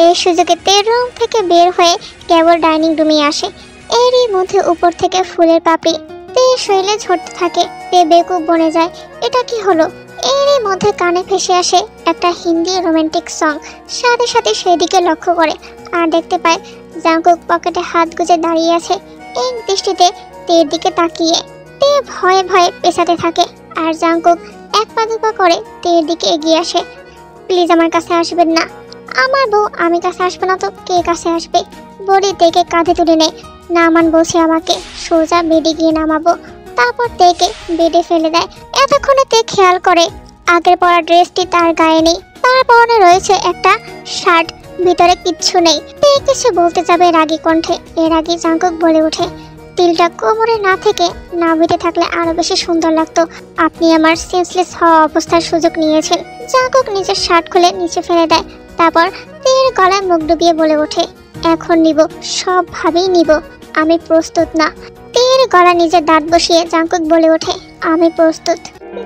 এই সুযোগে তে রুম থেকে বের হয়ে কেবল ডাইনিং রুমে আসে। এরই মধ্যে উপর থেকে ফুলের পাপড়ি তে শৈলে ঝরতে থাকে। তে বেকুব বনে যায়, এটা কি হলো? এরই মধ্যে কানে ভেসে আসে একটা হিন্দি রোমান্টিক সং। সাথে সাথে সেদিকে লক্ষ্য করে আর দেখতে পায় জাংকুক পকেটে হাত গুজে দাঁড়িয়ে আছে, এক দৃষ্টিতে তের দিকে তাকিয়ে। তে ভয়ে ভয়ে পেছাতে থাকে, আর জাংকুক 1 পা 2 পা করে তের দিকে এগিয়ে আসে। প্লিজ আমার কাছে আসবেন না, আমার বউ, আমি কাছে আসবো না তো কে কাছে আসবে? বলি তেকে কাঁধে তুলে নেয়। নামান বলছে আমাকে, সোজা বেডে গিয়ে নামাবো। তারপর তেকে বেডে ফেলে দেয়। এতক্ষণে তে খেয়াল করে আগের পরা ড্রেসটি তার গায়ে নেই, তার পরনে রয়েছে একটা শার্ট, ভিতরে কিচ্ছু নেই। তে কিছু বলতে যাবে রাগী কণ্ঠে, এর আগে জাংকুক বলে ওঠে, তিলটা কোমরে না থেকে নাভিতে থাকলে আরো বেশি সুন্দর লাগতো। আপনি আমার সেন্সলেস হওয়া অবস্থার সুযোগ নিয়েছেন। জাংকুক নিজের শার্ট খুলে নিচে ফেলে দেয়। তারপর তের গলায় মুখ ডুবিয়ে বলে ওঠে, এখন নিব, সব ভাবেই নিব, আমি প্রস্তুত না। তের গলা নিজের দাঁত বসিয়ে জাংকুক বলে ওঠে, আমি প্রস্তুত।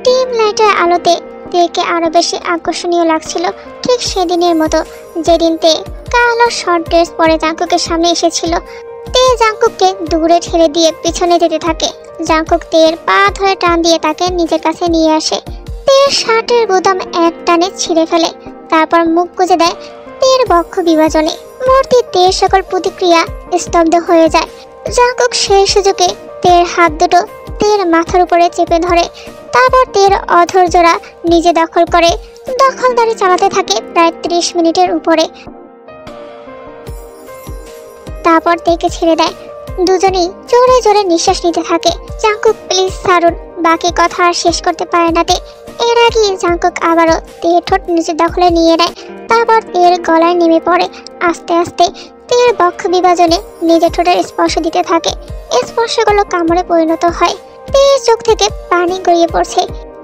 ডিম লাইটের আলোতে তেকে আরো বেশি আকর্ষণীয় লাগছিল, ঠিক সেদিনের মতো যেদিন তে কালো শর্ট ড্রেস পরে জাংকুকের সামনে এসেছিল। তে জাংকুককে দূরে ঠেলে দিয়ে পিছনে যেতে থাকে। জাংকুক তের পা ধরে টান দিয়ে তাকে নিজের কাছে নিয়ে আসে। তের শার্টের বোতাম এক টানে ছিঁড়ে ফেলে, তারপর মুখ গুজে দেয় তের বক্ষ বিভাজনে। মূর্তি তের সকল প্রতিক্রিয়া স্তব্ধ হয়ে যায়। জাংকুক সেই সুযোগে তের হাত দুটো তের মাথার উপরে চেপে ধরে। তারপর তের অধৈর্যরা নিজে দখল করে দখলদারি চালাতে থাকে প্রায় 30 মিনিটের উপরে। তারপর তেকে ছেড়ে দেয়। দুজনেই জোরে জোরে নিঃশ্বাস নিতে থাকে। জাংকুক প্লিজ ছাড়ুন। বাকি কথা আর শেষ করতে পারে না তে। এর আগে জাংকুক আবারও তের ঠোঁট নিজের দখলে নিয়ে নেয়। তারপর তের গলায় নেমে পড়ে। আস্তে আস্তে তের বক্ষ বিভাজনে নিজের ঠোঁটের স্পর্শ দিতে থাকে। স্পর্শগুলো কামড়ে পরিণত হয়। তের চোখ থেকে পানি গড়িয়ে পড়ছে।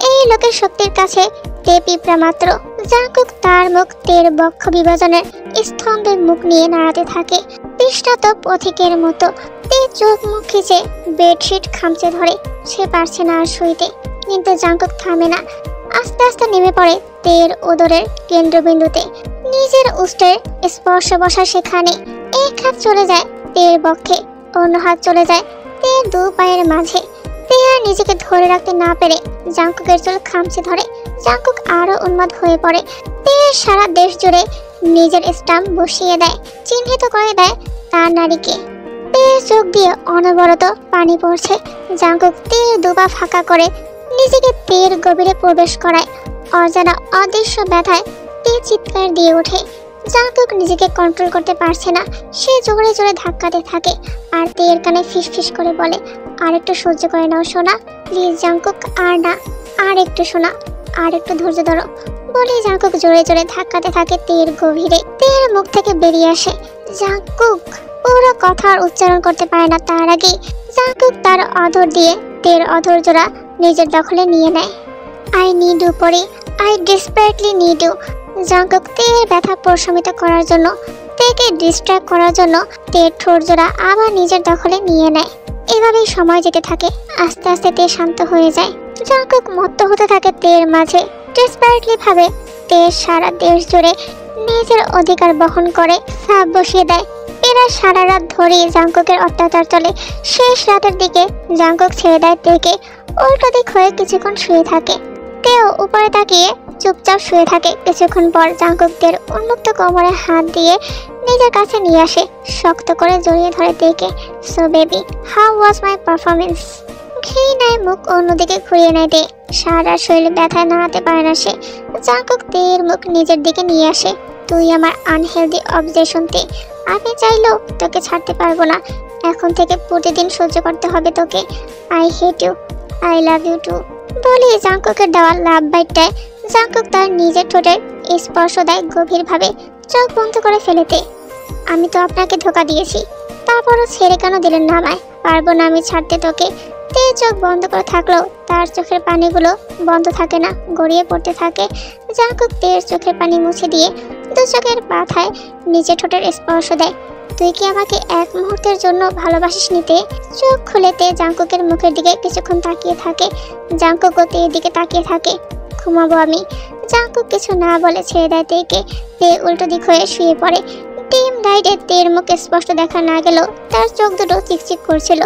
এই লোকের শক্তির কাছে তে পিঁপড়া মাত্র। জাংকুক তার মুখ তের বক্ষ বিভাজনের স্তম্ভে মুখ নিয়ে নাড়াতে থাকে পৃষ্ঠাত পথিকের মতো। তে চোখ মুখ খিচে বেডশিট খামচে ধরে। সে পারছে না আর শুইতে, কিন্তু জাংকুক থামে না। আস্তে আস্তে নেমে পড়ে তের উদরের কেন্দ্রবিন্দুতে। নিজের উষ্টের স্পর্শ বসা সেখানে। এক হাত চলে যায় তের বক্ষে, অন্য হাত চলে যায় তের দু পায়ের মাঝে। তে আর নিজেকে ধরে রাখতে না পেরে জাংকুকের চুল খামচে ধরে। জাংকুক আরো উন্মাদ হয়ে পড়ে। তে সারা দেশ জুড়ে নিজের স্টাম্প বসিয়ে দেয়, চিহ্নিত করে দেয় তার নারীকে। তের চোখ দিয়ে অনবরত পানি পড়ছে। জাংকুক তের দুপা ফাঁকা করে নিজেকে তের গভীরে প্রবেশ করায়। অজানা অদৃশ্য ব্যথায় তে চিৎকার দিয়ে ওঠে। জাংকুক নিজেকে কন্ট্রোল করতে পারছে না। সে জোরে জোরে ধাক্কাতে থাকে আর তের কানে ফিস ফিস করে বলে, আর একটু সহ্য করে নাও সোনা, প্লিজ জাংকুক, আর না, আর একটু সোনা, আর একটু ধৈর্য ধরো বলে জাংকুক জোরে জোরে ধাক্কাতে থাকে তের গভীরে। তের মুখ থেকে বেরিয়ে আসে জাংকুক। পুরো কথা আর উচ্চারণ করতে পারে না তার আগেই জাংকুক তার অধর দিয়ে তের অধৈর্যরা নিজের দখলে নিয়ে নেয়। আই নিড ইউ পরি, I desperately need you. Jungkook তের ব্যথা প্রশমিত করার জন্য, তেকে ডিস্ট্র্যাক্ট করার জন্য তের ঠোঁটজোড়া আবার নিজের দখলে নিয়ে নেয়। এভাবেই সময় যেতে থাকে। আস্তে আস্তে তে শান্ত হয়ে যায়। জাংকুক মত্ত হতে থাকে তের মাঝে। ডেসপারেটলি ভাবে তে সারা দেশ জুড়ে নিজের অধিকার বহন করে সাপ বসিয়ে দেয়। এরা সারা রাত ধরে জাংকুকের অত্যাচার চলে। শেষ রাতের দিকে জাংকুক ছেড়ে দেয় তেকে। উল্টো দিক হয়ে কিছুক্ষণ শুয়ে থাকে। তেও উপরে তাকিয়ে চুপচাপ শুয়ে থাকে। কিছুক্ষণ পর জাংকুকদের উন্মুক্ত কোমরে হাত দিয়ে নিজের কাছে নিয়ে আসে, শক্ত করে জড়িয়ে ধরে তেকে। So baby, how was my performance? খেয়ে নেয় মুখ অন্যদিকে ঘুরিয়ে নেয় তে। সারা শরীরে ব্যথায় নাড়াতে পারে না সে। জাংকুক তের মুখ নিজের দিকে নিয়ে আসে। তুই আমার আনহেলদি অবজেশন তে। আমি চাইলেও তোকে ছাড়তে পারবো না। এখন থেকে প্রতিদিন সহ্য করতে হবে তোকে। I hate you, I love you too বলে জাংকুকের দেওয়া লাভ বাইটটায় জাংকুক তার নিজের ঠোঁটের স্পর্শ দেয় গভীরভাবে। চোখ বন্ধ করে ফেলেতে। আমি তো আপনাকে ধোকা দিয়েছি, তারপরও ছেড়ে কেন দিলেন না আমায়? পারবো না আমি ছাড়তে তোকে। তে চোখ বন্ধ করে থাকলেও তার চোখের পানিগুলো বন্ধ থাকে না, গড়িয়ে পড়তে থাকে। জাংকুক তের চোখের পানি মুছে দিয়ে দু চোখের মাথায় নিচে ঠোঁটের স্পর্শ দেয়। তুই কি আমাকে এক মুহূর্তের জন্য ভালোবাসিস নিতে? চোখ খুলেতে জাংকুকের মুখের দিকে কিছুক্ষণ তাকিয়ে থাকে। জাংকুকও তের দিকে তাকিয়ে থাকে। ঘুমাবো আমি। জাংকুক কিছু না বলে ছেড়ে দেয় তেকে। তে উল্টো দিক হয়ে শুয়ে পড়ে। টিম লাইটে তের মুখে স্পষ্ট দেখা না গেলেও তার চোখ দুটো চিকচিক করছিল।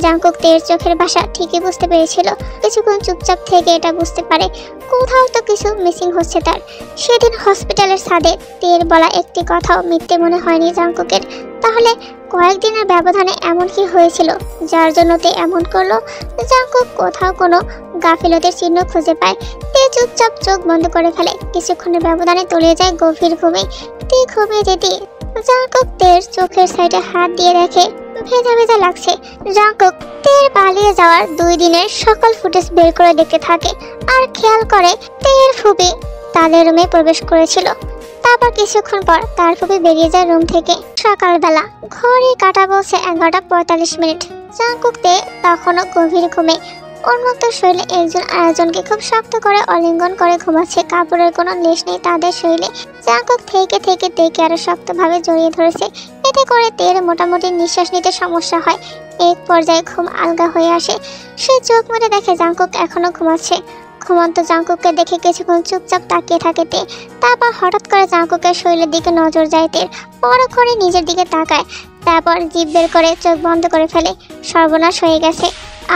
জাংকুক তের চোখের ভাষা ঠিকই বুঝতে পেরেছিল। কিছুক্ষণ চুপচাপ থেকে এটা বুঝতে পারে কোথাও তো কিছু মিসিং হচ্ছে তার। সেদিন হসপিটালের ছাদে তের বলা একটি কথাও মিথ্যে মনে হয়নি জাংকুকের। তাহলে কয়েকদিনের ব্যবধানে এমন কি হয়েছিল যার জন্য তে এমন করলো? জাংকুক কোথাও কোনো গাফিলতির চিহ্ন খুঁজে পায়। তে চুপচাপ চোখ বন্ধ করে ফেলে। কিছুক্ষণের ব্যবধানে তলিয়ে যায় গভীর ঘুমে। তে ঘুমিয়ে যেতে জাংকুক তের চোখের সাইডে হাত দিয়ে দেখে ভেজা ভেজা লাগছে। জাংকুক তের পালিয়ে যাওয়ার 2 দিনের সকল ফুটেজ বের করে দেখতে থাকে আর খেয়াল করে তের ফুপি তাদের রুমে প্রবেশ করেছিল। তারপর কিছুক্ষণ পর তার ফুপি বেরিয়ে যায় রুম থেকে। সকালবেলা ঘড়ি কাটা বলছে 11:45। জাংকুক তে তখনও গভীর ঘুমে। উন্মুক্ত শরীরে একজন আরেকজনকে খুব শক্ত করে অলিঙ্গন করে ঘুমাচ্ছে। কাপড়ের কোনো লেশ নেই তাদের শরীরে। জাংকুক থেকে থেকে তেকে আরো শক্তভাবে জড়িয়ে ধরেছে। এতে করে তের মোটামুটি নিঃশ্বাস নিতে সমস্যা হয়। এক পর্যায়ে ঘুম আলগা হয়ে আসে। সে চোখ মেরে দেখে জাংকুক এখনো ঘুমাচ্ছে। ঘুমন্ত জাংকুককে দেখে কিছুক্ষণ চুপচাপ তাকিয়ে থাকে তে। তারপর হঠাৎ করে জাংকুকের শরীরের দিকে নজর যায় তের। পরক্ষণে নিজের দিকে তাকায়। তারপর জিভ বের করে চোখ বন্ধ করে ফেলে। সর্বনাশ হয়ে গেছে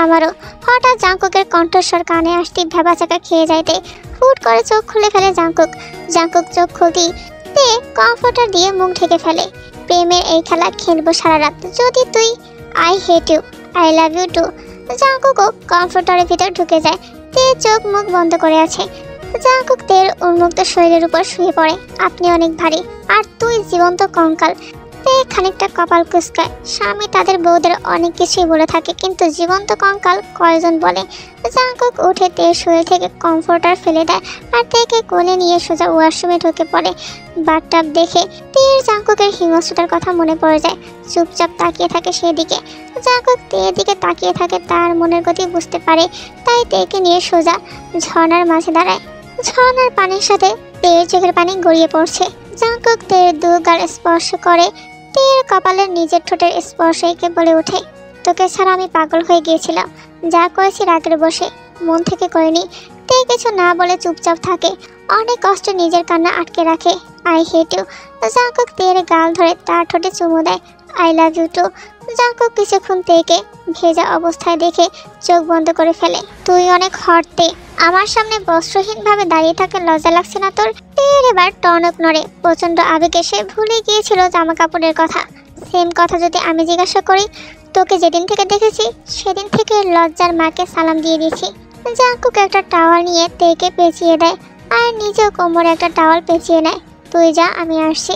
আমারও। হঠাৎ জাংকুকের কণ্ঠস্বর কানে আসতে ভেবাচাকা খেয়ে যাইতে হুট করে চোখ খুলে ফেলে জাংকুক। জাংকুক চোখ খুলতেই তে কমফোর্টার দিয়ে মুখ ঢেকে ফেলে। প্রেমের এই খেলা খেলবো সারা রাত যদি তুই। I hate you, I love you too জাঙ্কুকও কমফোর্টারের ভিতর ঢুকে যায়। তে চোখ মুখ বন্ধ করে আছে। জাঙ্কুক তের উন্মুক্ত শরীরের উপর শুয়ে পড়ে। আপনি অনেক ভারী, আর তুই জীবন্ত কঙ্কাল। তে খানিকটা কপাল কুঁচকায়। স্বামী তাদের বউদের অনেক কিছুই বলে থাকে, কিন্তু জীবন্ত কঙ্কাল কয়জন বলে। জাঙ্কুক উঠে তের শরীর থেকে কমফোর্টার ফেলে দেয় আর তেকে কোলে নিয়ে সোজা ওয়াশরুমে ঢুকে পড়ে। বাথটাব দেখে তের জাঙ্কুকের হিংস্রতার কথা মনে পড়ে যায়। চুপচাপ তাকিয়ে থাকে সেদিকে। জাঙ্কুক তের দিকে তাকিয়ে থাকে, তার মনের গতি বুঝতে পারে, তাই তেকে নিয়ে সোজা ঝর্ণার মাঝে দাঁড়ায়। ঝর্ণার পানির সাথে তের চোখের পানি গড়িয়ে পড়ছে। জাঙ্কুক তের দু গাল স্পর্শ করে। তের কপালের নিজের ঠোঁটের স্পর্শে কে বলে ওঠে, তোকে ছাড়া আমি পাগল হয়ে গিয়েছিলাম। যা করেছি রাগের বসে, মন থেকে করিনি। তে কিছু না বলে চুপচাপ থাকে। অনেক কষ্টে নিজের কান্না আটকে রাখে। I hate you. জাঙ্কুক তের গাল ধরে তার ঠোঁটে চুমু দেয়। I love you too. Jungkook কিছুক্ষণ তেকে ভেজা অবস্থায় দেখে চোখ বন্ধ করে ফেলে। তুই অনেক হট তে। আমার সামনে বস্ত্রহীনভাবে দাঁড়িয়ে থাকে লজ্জা লাগছে না তোর? তের এবার টনক নড়ে। প্রচন্ড আবেগে সে ভুলে গিয়েছিল জামা কাপড়ের কথা। সেম কথা যদি আমি জিজ্ঞাসা করি, তোকে যেদিন থেকে দেখেছি সেদিন থেকে লজ্জার মাকে সালাম দিয়ে দিয়েছি। জাঙ্কুক একটা টাওয়াল নিয়ে তেকে পেঁচিয়ে দেয় আর নিজেও কোমরে একটা টাওয়াল পেঁচিয়ে নেয়। তুই যা, আমি আসছি।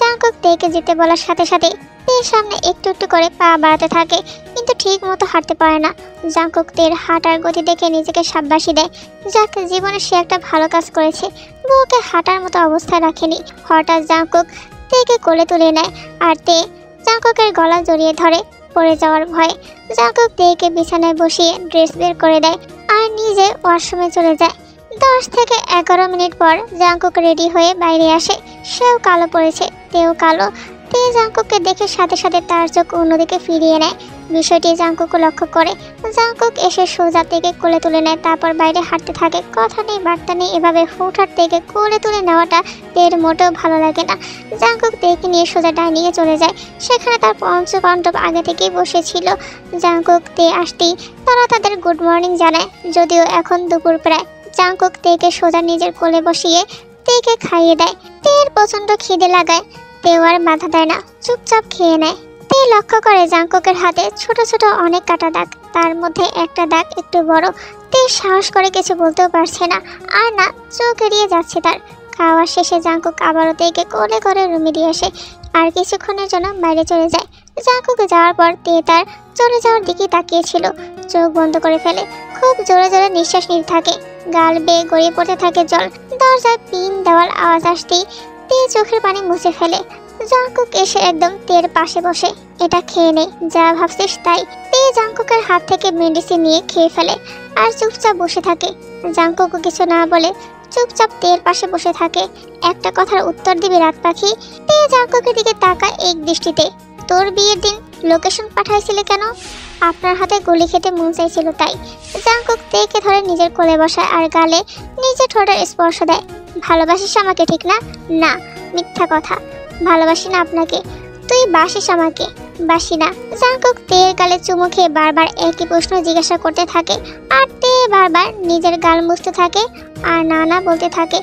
জাঙ্কুক তেকে যেতে বলার সাথে সাথে তের সামনে একটু একটু করে পা বাড়াতে থাকে, কিন্তু ঠিক মতো হাঁটতে পারে না। জাঙ্কুক তের হাঁটার গতি দেখে নিজেকে সাব্বাসী দেয়। যাক, জীবনে সে একটা ভালো কাজ করেছে, বউকে হাঁটার মতো অবস্থায় রাখেনি। হঠাৎ জাঙ্কুক তেকে কোলে তুলে নেয় আর তে জাঙ্কুকের গলা জড়িয়ে ধরে। পড়ে যাওয়ার ভয়ে জাঙ্কুক তেকে বিছানায় বসিয়ে ড্রেস বের করে দেয় আর নিজে ওয়াশরুমে চলে যায়। 10 থেকে 11 মিনিট পর জাঙ্কুক রেডি হয়ে বাইরে আসে। সেও কালো পড়েছে, তেও কালো। তে জাঙ্কুককে দেখে সাথে সাথে তার চোখ অন্যদিকে ফিরিয়ে নেয়। বিষয়টি জাঙ্কুকও লক্ষ্য করে। জাঙ্কুক এসে সোজা তেকে কোলে তুলে নেয়, তারপর বাইরে হাঁটতে থাকে। কথা নেই বার্তা নেই, এভাবে হুটহাট তেকে কোলে তুলে নেওয়াটা তের মোটেও ভালো লাগে না। জাঙ্কুক তেকে নিয়ে সোজা ডাইনিংয়ে চলে যায়। সেখানে তার পঞ্চপাণ্ডব আগে থেকেই বসেছিল। জাঙ্কুক তে আসতেই তারা তাদের গুড মর্নিং জানায়, যদিও এখন দুপুর প্রায়। জাঙ্কুক তেকে সোজা নিজের কোলে বসিয়ে তেকে খাইয়ে দেয়। তের প্রচন্ড খিদে লাগায়। তেও আর বাধা দেয় না, চুপচাপ খেয়ে নেয়। তে লক্ষ্য করে জাঙ্কুকের হাতে ছোট ছোট অনেক কাটা দাগ, তার মধ্যে একটা দাগ একটু বড়। তে সাহস করে কিছু বলতেও পারছে না, আর না চোখ এড়িয়ে যাচ্ছে তার। খাওয়া শেষে জাঙ্কুক আবারও তেকে কোলে করে রুমে দিয়ে আসে আর কিছুক্ষণের জন্য বাইরে চলে যায়। জাঙ্কুক যাওয়ার পর তে তার চলে যাওয়ার দিকে তাকিয়েছিল। চোখ বন্ধ করে ফেলে। খুব জোরে জোরে নিঃশ্বাস নিতে থাকে। গাল বেয়ে গড়িয়ে পড়তে থাকে জল। দরজায় পিন দেওয়ার আওয়াজ আসতেই তে চোখের পানি মুছে ফেলে। জাঙ্কুক এসে একদম তের পাশে বসে। এটা খেয়ে নেই, যা ভাবছিস তাই। তে জাঙ্কুকের হাত থেকে মেডিসিন নিয়ে খেয়ে ফেলে আর চুপচাপ বসে থাকে। জাঙ্কুক কিছু না বলে চুপচাপ তের পাশে বসে থাকে। একটা কথার উত্তর দিবি রাত পাখি? তে জাঙ্কুকের দিকে তাকায় এক দৃষ্টিতে। তোর বিয়ের দিন লোকেশন পাঠাইছিলে কেন? আপনার হাতে গুলি খেতে মন চাইছিল তাই। জাঙ্কুক তেকে ধরে নিজের কোলে বসায় আর গালে নিজের ঠোঁটের স্পর্শ দেয়। ভালোবাসিস আমাকে ঠিক না? না, মিথ্যা কথা। ভালোবাসি না আপনাকে। তুই বাসিস আমাকে? বাসি না। জাঙ্কুক তের গালে চুমু খেয়ে বারবার একই প্রশ্ন জিজ্ঞাসা করতে থাকে আর তে বারবার নিজের গাল মুছতে থাকে আর না না বলতে থাকে।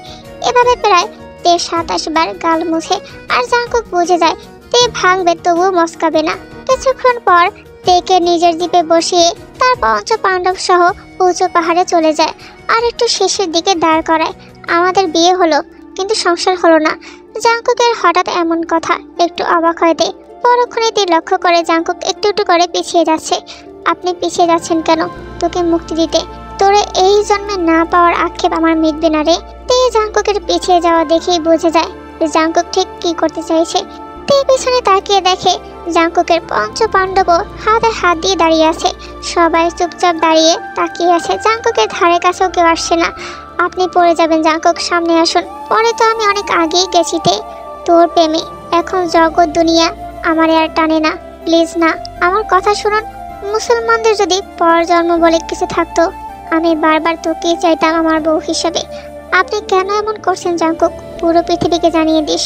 এভাবে প্রায় তে 27 বার গাল মুছে আর জাঙ্কুক বুঝে যায় তে ভাঙবে তবুও মস্কাবে না। কিছুক্ষণ পর তেকে নিজের জিপে বসিয়ে তার পঞ্চপাণ্ডব সহ উঁচু পাহাড়ে চলে যায় আর একটু শেষের দিকে দাঁড় করায়। আমাদের বিয়ে হলো, কিন্তু সংসার হলো না। জাঙ্কুকের হঠাৎ এমন কথা একটু অবাক হয় তে। পরক্ষণে তে লক্ষ্য করে জাঙ্কুক একটু একটু করে পিছিয়ে যাচ্ছে। আপনি পিছিয়ে যাচ্ছেন কেন? তোকে মুক্তি দিতে। তোরে এই জন্মে না পাওয়ার আক্ষেপ আমার মিটবে না রে। তে জাঙ্কুকের পিছিয়ে যাওয়া দেখেই বুঝে যায় জাঙ্কুক ঠিক কি করতে চাইছে। তে পিছনে তাকিয়ে দেখে জাঙ্কুকের পঞ্চপাণ্ডব হাতে হাত দিয়ে দাঁড়িয়ে আছে। সবাই চুপচাপ দাঁড়িয়ে তাকিয়ে আছে। জাঙ্কুকের ধারে কাছেও কেউ আসছে না। আপনি পড়ে যাবেন জাঙ্কুক, সামনে আসুন। পরে তো আমি অনেক আগেই গেছি তে তোর প্রেমে। এখন জগৎ দুনিয়া আমার আর টানে না। প্লিজ না, আমার কথা শুনুন। মুসলমানদের যদি পরজন্ম বলে কিছু থাকতো, আমি বারবার তোকেই চাইতাম আমার বউ হিসেবে। আপনি কেন এমন করছেন জাঙ্কুক? পুরো পৃথিবীকে জানিয়ে দিস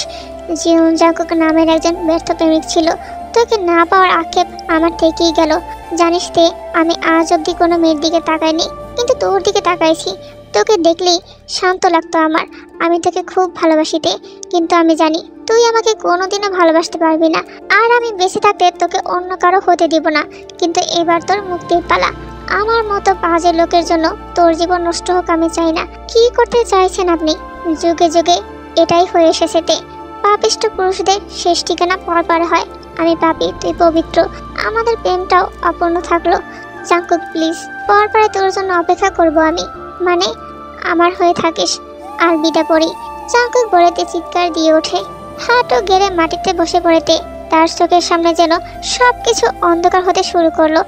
জিউন জাঙ্কুক নামের একজন ব্যর্থ প্রেমিক ছিল। তোকে না পাওয়ার আক্ষেপ আমার থেকেই গেল। জানিস তে, আমি আজ অব্দি কোনো মেয়ের দিকে তাকাইনি, কিন্তু তোর দিকে তাকাইছি। তোকে দেখলেই শান্ত লাগতো আমার। আমি তোকে খুব ভালোবাসি তে, কিন্তু আমি জানি তুই আমাকে কোনোদিনও ভালোবাসতে পারবি না। আর আমি বেঁচে থাকতে তোকে অন্য কারো হতে দিব না। কিন্তু এবার তোর মুক্তির পালা। আমার মতো বাজে লোকের জন্য তোর জীবন নষ্ট হোক আমি চাই না। কি করতে চাইছেন আপনি? যুগে যুগে এটাই হয়ে এসেছে তে। পাপিষ্ঠ পুরুষদের শেষ ঠিকানা পরপারে হয়। আমি পাপী, তুই পবিত্র। আমাদের প্রেমটাও অপূর্ণ থাকলো। জাঙ্কুক প্লিজ, পরপারে তোর জন্য অপেক্ষা করব আমি। মানে আমার হয়ে থাকিস। আর বিদা পড়ি। জাঙ্কুক বলেতে চিৎকার দিয়ে ওঠে। হাঁটু গেড়ে মাটিতে বসে পড়েতে তার চোখের সামনে যেন সবকিছু অন্ধকার হতে শুরু করলো।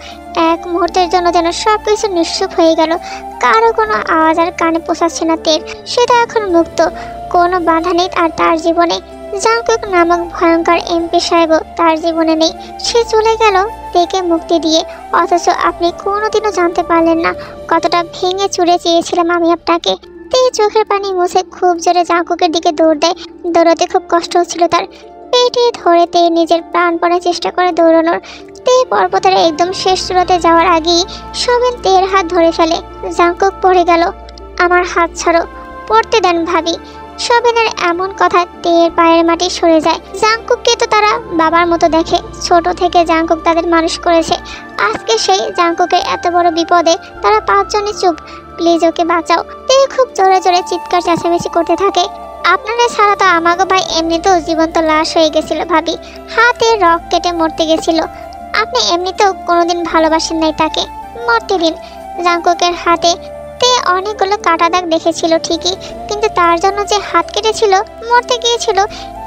এক মুহূর্তের জন্য যেন সবকিছু নিঃসুপ হয়ে গেল। কারো কোনো আওয়াজ আর কানে পোষাচ্ছে না তের। সেটা এখন মুক্ত, কোনো বাধা নেই আর তার জীবনে। জাঙ্কুক নামক ভয়ঙ্কর এমপি সাহেবও তার জীবনে নেই। সে চলে গেল তেকে মুক্তি দিয়ে। অথচ আপনি কোনোদিনও জানতে পারলেন না কতটা ভেঙে চুরে চেয়েছিলাম আমি আপনাকে। তে চোখের পানি মুছে খুব জোরে জাঙ্কুকের দিকে দৌড় দেয়। দৌড়াতে খুব কষ্ট হচ্ছিল তার। পেটে ধরে তে নিজের প্রাণপণে চেষ্টা করে দৌড়ানোর। তে পর্বতের একদম শেষ চূড়াতে যাওয়ার আগেই সবেন তের হাত ধরে ফেলে। জাঙ্কুক পড়ে গেল। আমার হাত ছাড়ো, পড়তে দেন ভাবি। সবেনের এমন কথা তের পায়ের মাটি সরে যায়। জাঙ্কুককে তো তারা বাবার মতো দেখে। ছোট থেকে জাঙ্কুক তাদের মানুষ করেছে। আজকে সেই জাঙ্কুকের এত বড় বিপদে তারা পাঁচজনই চুপ। প্লিজ ওকে বাঁচাও। তে খুব জোরে জোরে চিৎকার চেঁচামেচি করতে থাকে। আপনারা ছাড়া তো আমাগো ভাই এমনিতেও জীবন্ত লাশ হয়ে গেছিল ভাবি। হাতে রক কেটে মরতে গেছিল। আপনি এমনিতেও কোনোদিন ভালোবাসেন নাই তাকে, মরতে দিন। জাঙ্কুকের হাতে তে অনেকগুলো কাটা দাগ দেখেছিল ঠিকই, কিন্তু তার জন্য যে হাত কেটেছিল, মরতে গিয়েছিল,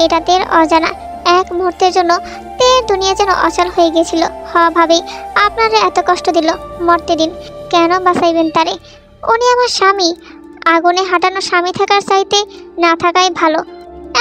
এটা তের অজানা। এক মুহূর্তের জন্য তের দুনিয়া যেন অচল হয়ে গেছিল। ভাবি আপনারা এত কষ্ট দিল, মরতে দিন। কেন বাঁচাইবেন তারে? উনি আমার স্বামী। আগুনে হাঁটানো স্বামী থাকার চাইতে না থাকাই ভালো।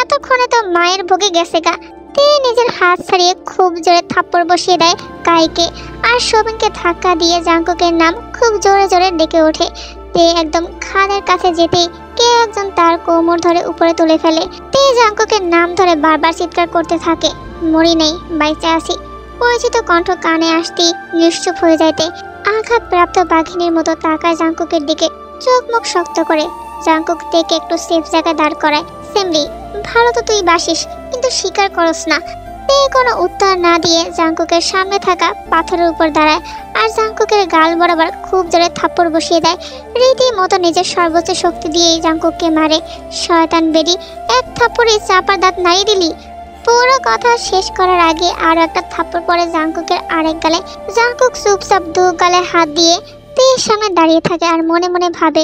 এতক্ষণে তো মায়ের ভোগে গেছে গা। তে নিজের হাত ছাড়িয়ে খুব জোরে থাপ্পড় বসিয়ে দেয় কাইকে। আর সবিনকে ধাক্কা দিয়ে জাঙ্কুকের নাম খুব জোরে জোরে ডেকে ওঠে। তে একদম খাদের কাছে যেতেই কে একজন তার কোমর ধরে উপরে তুলে ফেলে। তে জাঙ্কুকের নাম ধরে বারবার চিৎকার করতে থাকে, মরি নেই, বাইচে আসি। পরিচিত কণ্ঠ কানে আসতেই নিশ্চুপ হয়ে যাইতে আঘাতপ্রাপ্ত বাঘিনীর মতো তাকায় জাঙ্কুকের দিকে, চোখ মুখ শক্ত করে। জাঙ্কুক তেকে একটু সেফ জায়গায় দাঁড় করায়। সিমলি, ভালো তো তুই বাসিস, কিন্তু স্বীকার করস না। তে কোনো উত্তর না দিয়ে জাঙ্কুকের সামনে থাকা পাথরের উপর দাঁড়ায় আর জাঙ্কুকের গাল বরাবর খুব জোরে থাপ্পড় বসিয়ে দেয়। রীতিমতো নিজের সর্বোচ্চ শক্তি দিয়েই জাঙ্কুককে মারে। শয়তান বেডি, এক থাপ্পড়ে চাপার দাঁত নাড়িয়ে দিলি। পুরো কথা শেষ করার আগে আরো একটা থাপ্পড় পড়ে জাঙ্কুকের আরেক গালে। জাঙ্কুক চুপচাপ দু গালে হাত দিয়ে তের সামনে দাঁড়িয়ে থাকে আর মনে মনে ভাবে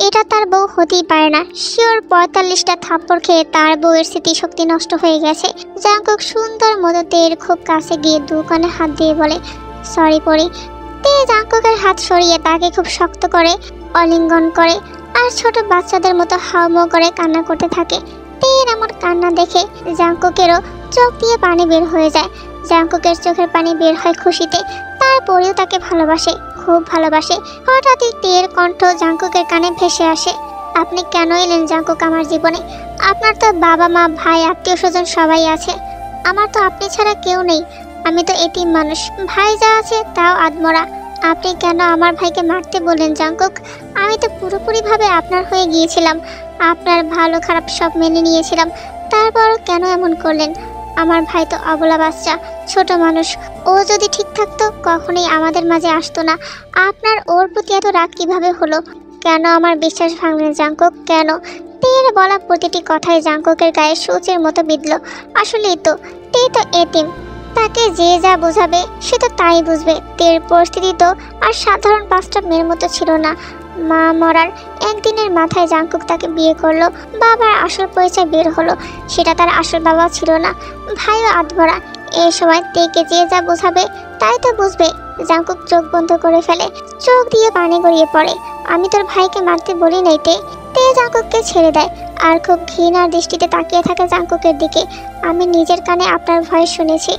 এটা তার বউ হতেই পারে না। শিওর ৪৫টা থাপ্পড় খেয়ে তার বউয়ের স্মৃতিশক্তি নষ্ট হয়ে গেছে। জাঙ্কুক সুন্দর মতো তের খুব কাছে গিয়ে দু কানে হাত দিয়ে বলে, সরি পরি। তে জাঙ্কুকের হাত সরিয়ে তাকে খুব শক্ত করে অলিঙ্গন করে আর ছোট বাচ্চাদের মতো হাউমাউ করে কান্না করতে থাকে। তের এমন কান্না দেখে জাঙ্কুকেরও চোখ দিয়ে পানি বের হয়ে যায়। জাঙ্কুকের চোখের পানি বের হয় খুশিতে। তারপরেও তাকে ভালোবাসে, খুব ভালোবাসে। হঠাৎই তের কণ্ঠ জাঙ্কুকের কানে ভেসে আসে, আপনি কেন এলেন জাঙ্কুক আমার জীবনে? আপনার তো বাবা মা ভাই আত্মীয় স্বজন সবাই আছে, আমার তো আপনি ছাড়া কেউ নেই। আমি তো এতিম মানুষ, ভাই যা আছে তাও আদমরা। আপনি কেন আমার ভাইকে মারতে বললেন জাঙ্কুক? আমি তো পুরোপুরিভাবে আপনার হয়ে গিয়েছিলাম, আপনার ভালো খারাপ সব মেনে নিয়েছিলাম। তারপর কেন এমন করলেন? আমার ভাই তো অবলা বাচ্চা, ছোট মানুষ। ও যদি ঠিক থাকতো কখনোই আমাদের মাঝে আসতো না। আপনার ওর প্রতি এত রাগ কিভাবে হলো? কেন আমার বিশ্বাস ভাঙলেন জাঙ্কুক, কেন? তের বলা প্রতিটি কথায় জাঙ্কুকের গায়ে সূচের মতো বিঁধল। আসলেই তো, তে তো এতিম, তাকে যে যা বোঝাবে সে তো তাই বুঝবে। তের পরিস্থিতি তো আর সাধারণ ৫টা মেয়ের মতো ছিল না। মা মরার একদিনের মাথায় জাঙ্কুক তাকে বিয়ে করলো। বাবার আসল পরিচয় বের হলো, সেটা তার আসল বাবা ছিল না, ভাইও আধভরা। এই সময় তেকে যে যা বোঝাবে তাই তো বুঝবে। জাঙ্কুক চোখ বন্ধ করে ফেলে, চোখ দিয়ে পানি গড়িয়ে পড়ে। আমি তোর ভাইকে মারতে বলি নাই তে। তে জাঙ্কুককে ছেড়ে দেয় আর খুব ঘৃণার দৃষ্টিতে তাকিয়ে থাকে জাঙ্কুকের দিকে। আমি নিজের কানে আপনার ভয়েস শুনেছি।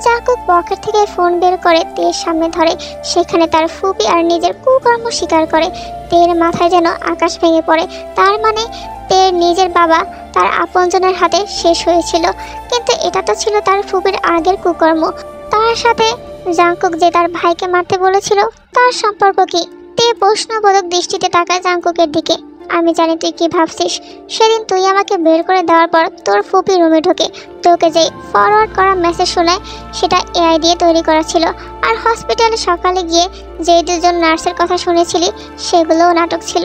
জাঙ্কুক পকেট থেকে ফোন বের করে তের সামনে ধরে। সেখানে তার ফুপি আর নিজের কুকর্ম স্বীকার করে। তের মাথায় যেন আকাশ ভেঙে পড়ে। তার মানে তের নিজের বাবা তার আপনজনের হাতে শেষ হয়েছিল। কিন্তু এটা তো ছিল তার ফুপির আগের কুকর্ম। তার সাথে জাঙ্কুক যে তার ভাইকে মারতে বলেছিল তার সম্পর্ক কি? তে প্রশ্নবোধক দৃষ্টিতে তাকায় জাঙ্কুকের দিকে। আমি জানি তুই কি ভাবছিস। সেদিন তুই আমাকে বের করে দেওয়ার পর তোর ফুপি রুমে ঢোকে, তোকে যে ফরওয়ার্ড করা মেসেজ শোনায় সেটা এআই দিয়ে তৈরি করা ছিল। আর হসপিটালে সকালে গিয়ে যে দুজন নার্সের কথা শুনেছিলি সেগুলোও নাটক ছিল।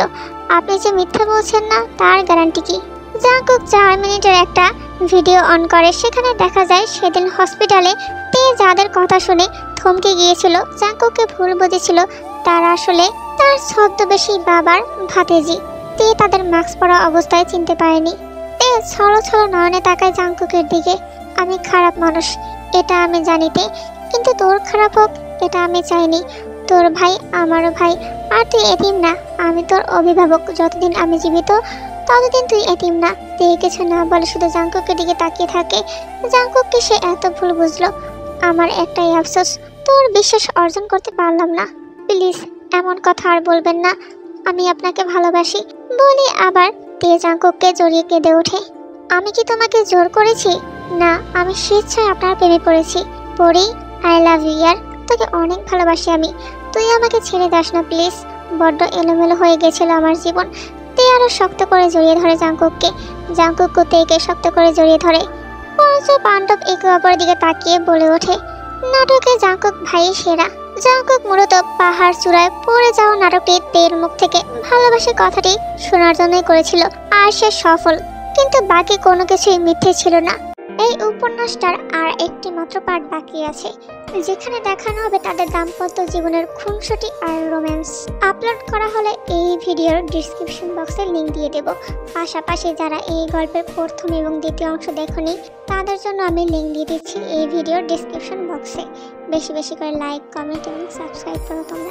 আপনি যে মিথ্যা বলছেন না তার গ্যারান্টি কি? জাংকুক 4 মিনিটের একটা ভিডিও অন করে, সেখানে দেখা যায় সেদিন হসপিটালে তে যাদের কথা শুনে থমকে গিয়েছিল, জাংকুককে ভুল বুঝেছিল, তারা আসলে তার ছদ্মবেশী বাবার ভাতিজি। তে তাদের মাস্ক পরা অবস্থায় চিনতে পারেনি। তে ছলো ছলো নয়নে তাকায় জাংকুকের দিকে। আমি খারাপ মানুষ, এটা আমি জানিতে, কিন্তু তোর খারাপ হোক এটা আমি চাইনি। তোর ভাই আমারও ভাই, আর তুই এতিম না। আমি তোর অভিভাবক, যতদিন আমি জীবিত ততদিন তুই এতিম না। তে কিছু না বলে শুধু জাংকুকের দিকে তাকিয়ে থাকে। জাংকুককে সে এত ভুল বুঝলো। আমার একটাই আফসোস, তোর বিশ্বাস অর্জন করতে পারলাম না। প্লিজ এমন কথা আর বলবেন না, আমি আপনাকে ভালোবাসি বলে আবার তে জাংকুককে জড়িয়ে কেঁদে ওঠে। আমি কি তোমাকে জোর করেছি? না, আমি স্বেচ্ছায় আপনার প্রেমে পড়েছি। পড়ি, আই লাভ ইউ ইয়ার, তোকে অনেক ভালোবাসি আমি। তুই আমাকে ছেড়ে দাস না প্লিজ। বড্ড এলোমেলো হয়ে গেছিল আমার জীবন। তে আরো শক্ত করে জড়িয়ে ধরে জাংকুককে। জাংকুক তেকে শক্ত করে জড়িয়ে ধরে। পঞ্চ পাণ্ডব একে অপরের দিকে তাকিয়ে বলে ওঠে, নাটকে জাংকুক ভাই সেরা। জাংকুক মূলত পাহাড় চূড়ায় পড়ে যাওয়া নাটকটি তের মুখ থেকে ভালোবাসে কথাটি শোনার জন্যই করেছিল, আর সে সফল। কিন্তু বাকি কোনো কিছুই মিথ্যে ছিল না। এই উপন্যাসটার আর একটি মাত্র পার্ট বাকি আছে, যেখানে দেখানো হবে তাদের দাম্পত্য জীবনের খুনসুটি আর রোম্যান্স। আপলোড করা হলে এই ভিডিওর ডিসক্রিপশন বক্সে লিংক দিয়ে দেব। পাশাপাশি যারা এই গল্পের প্রথম এবং দ্বিতীয় অংশ দেখোনি তাদের জন্য আমি লিংক দিয়ে দিচ্ছি এই ভিডিওর ডিসক্রিপশন বক্সে। বেশি বেশি করে লাইক, কমেন্ট এবং সাবস্ক্রাইব করো তোমরা।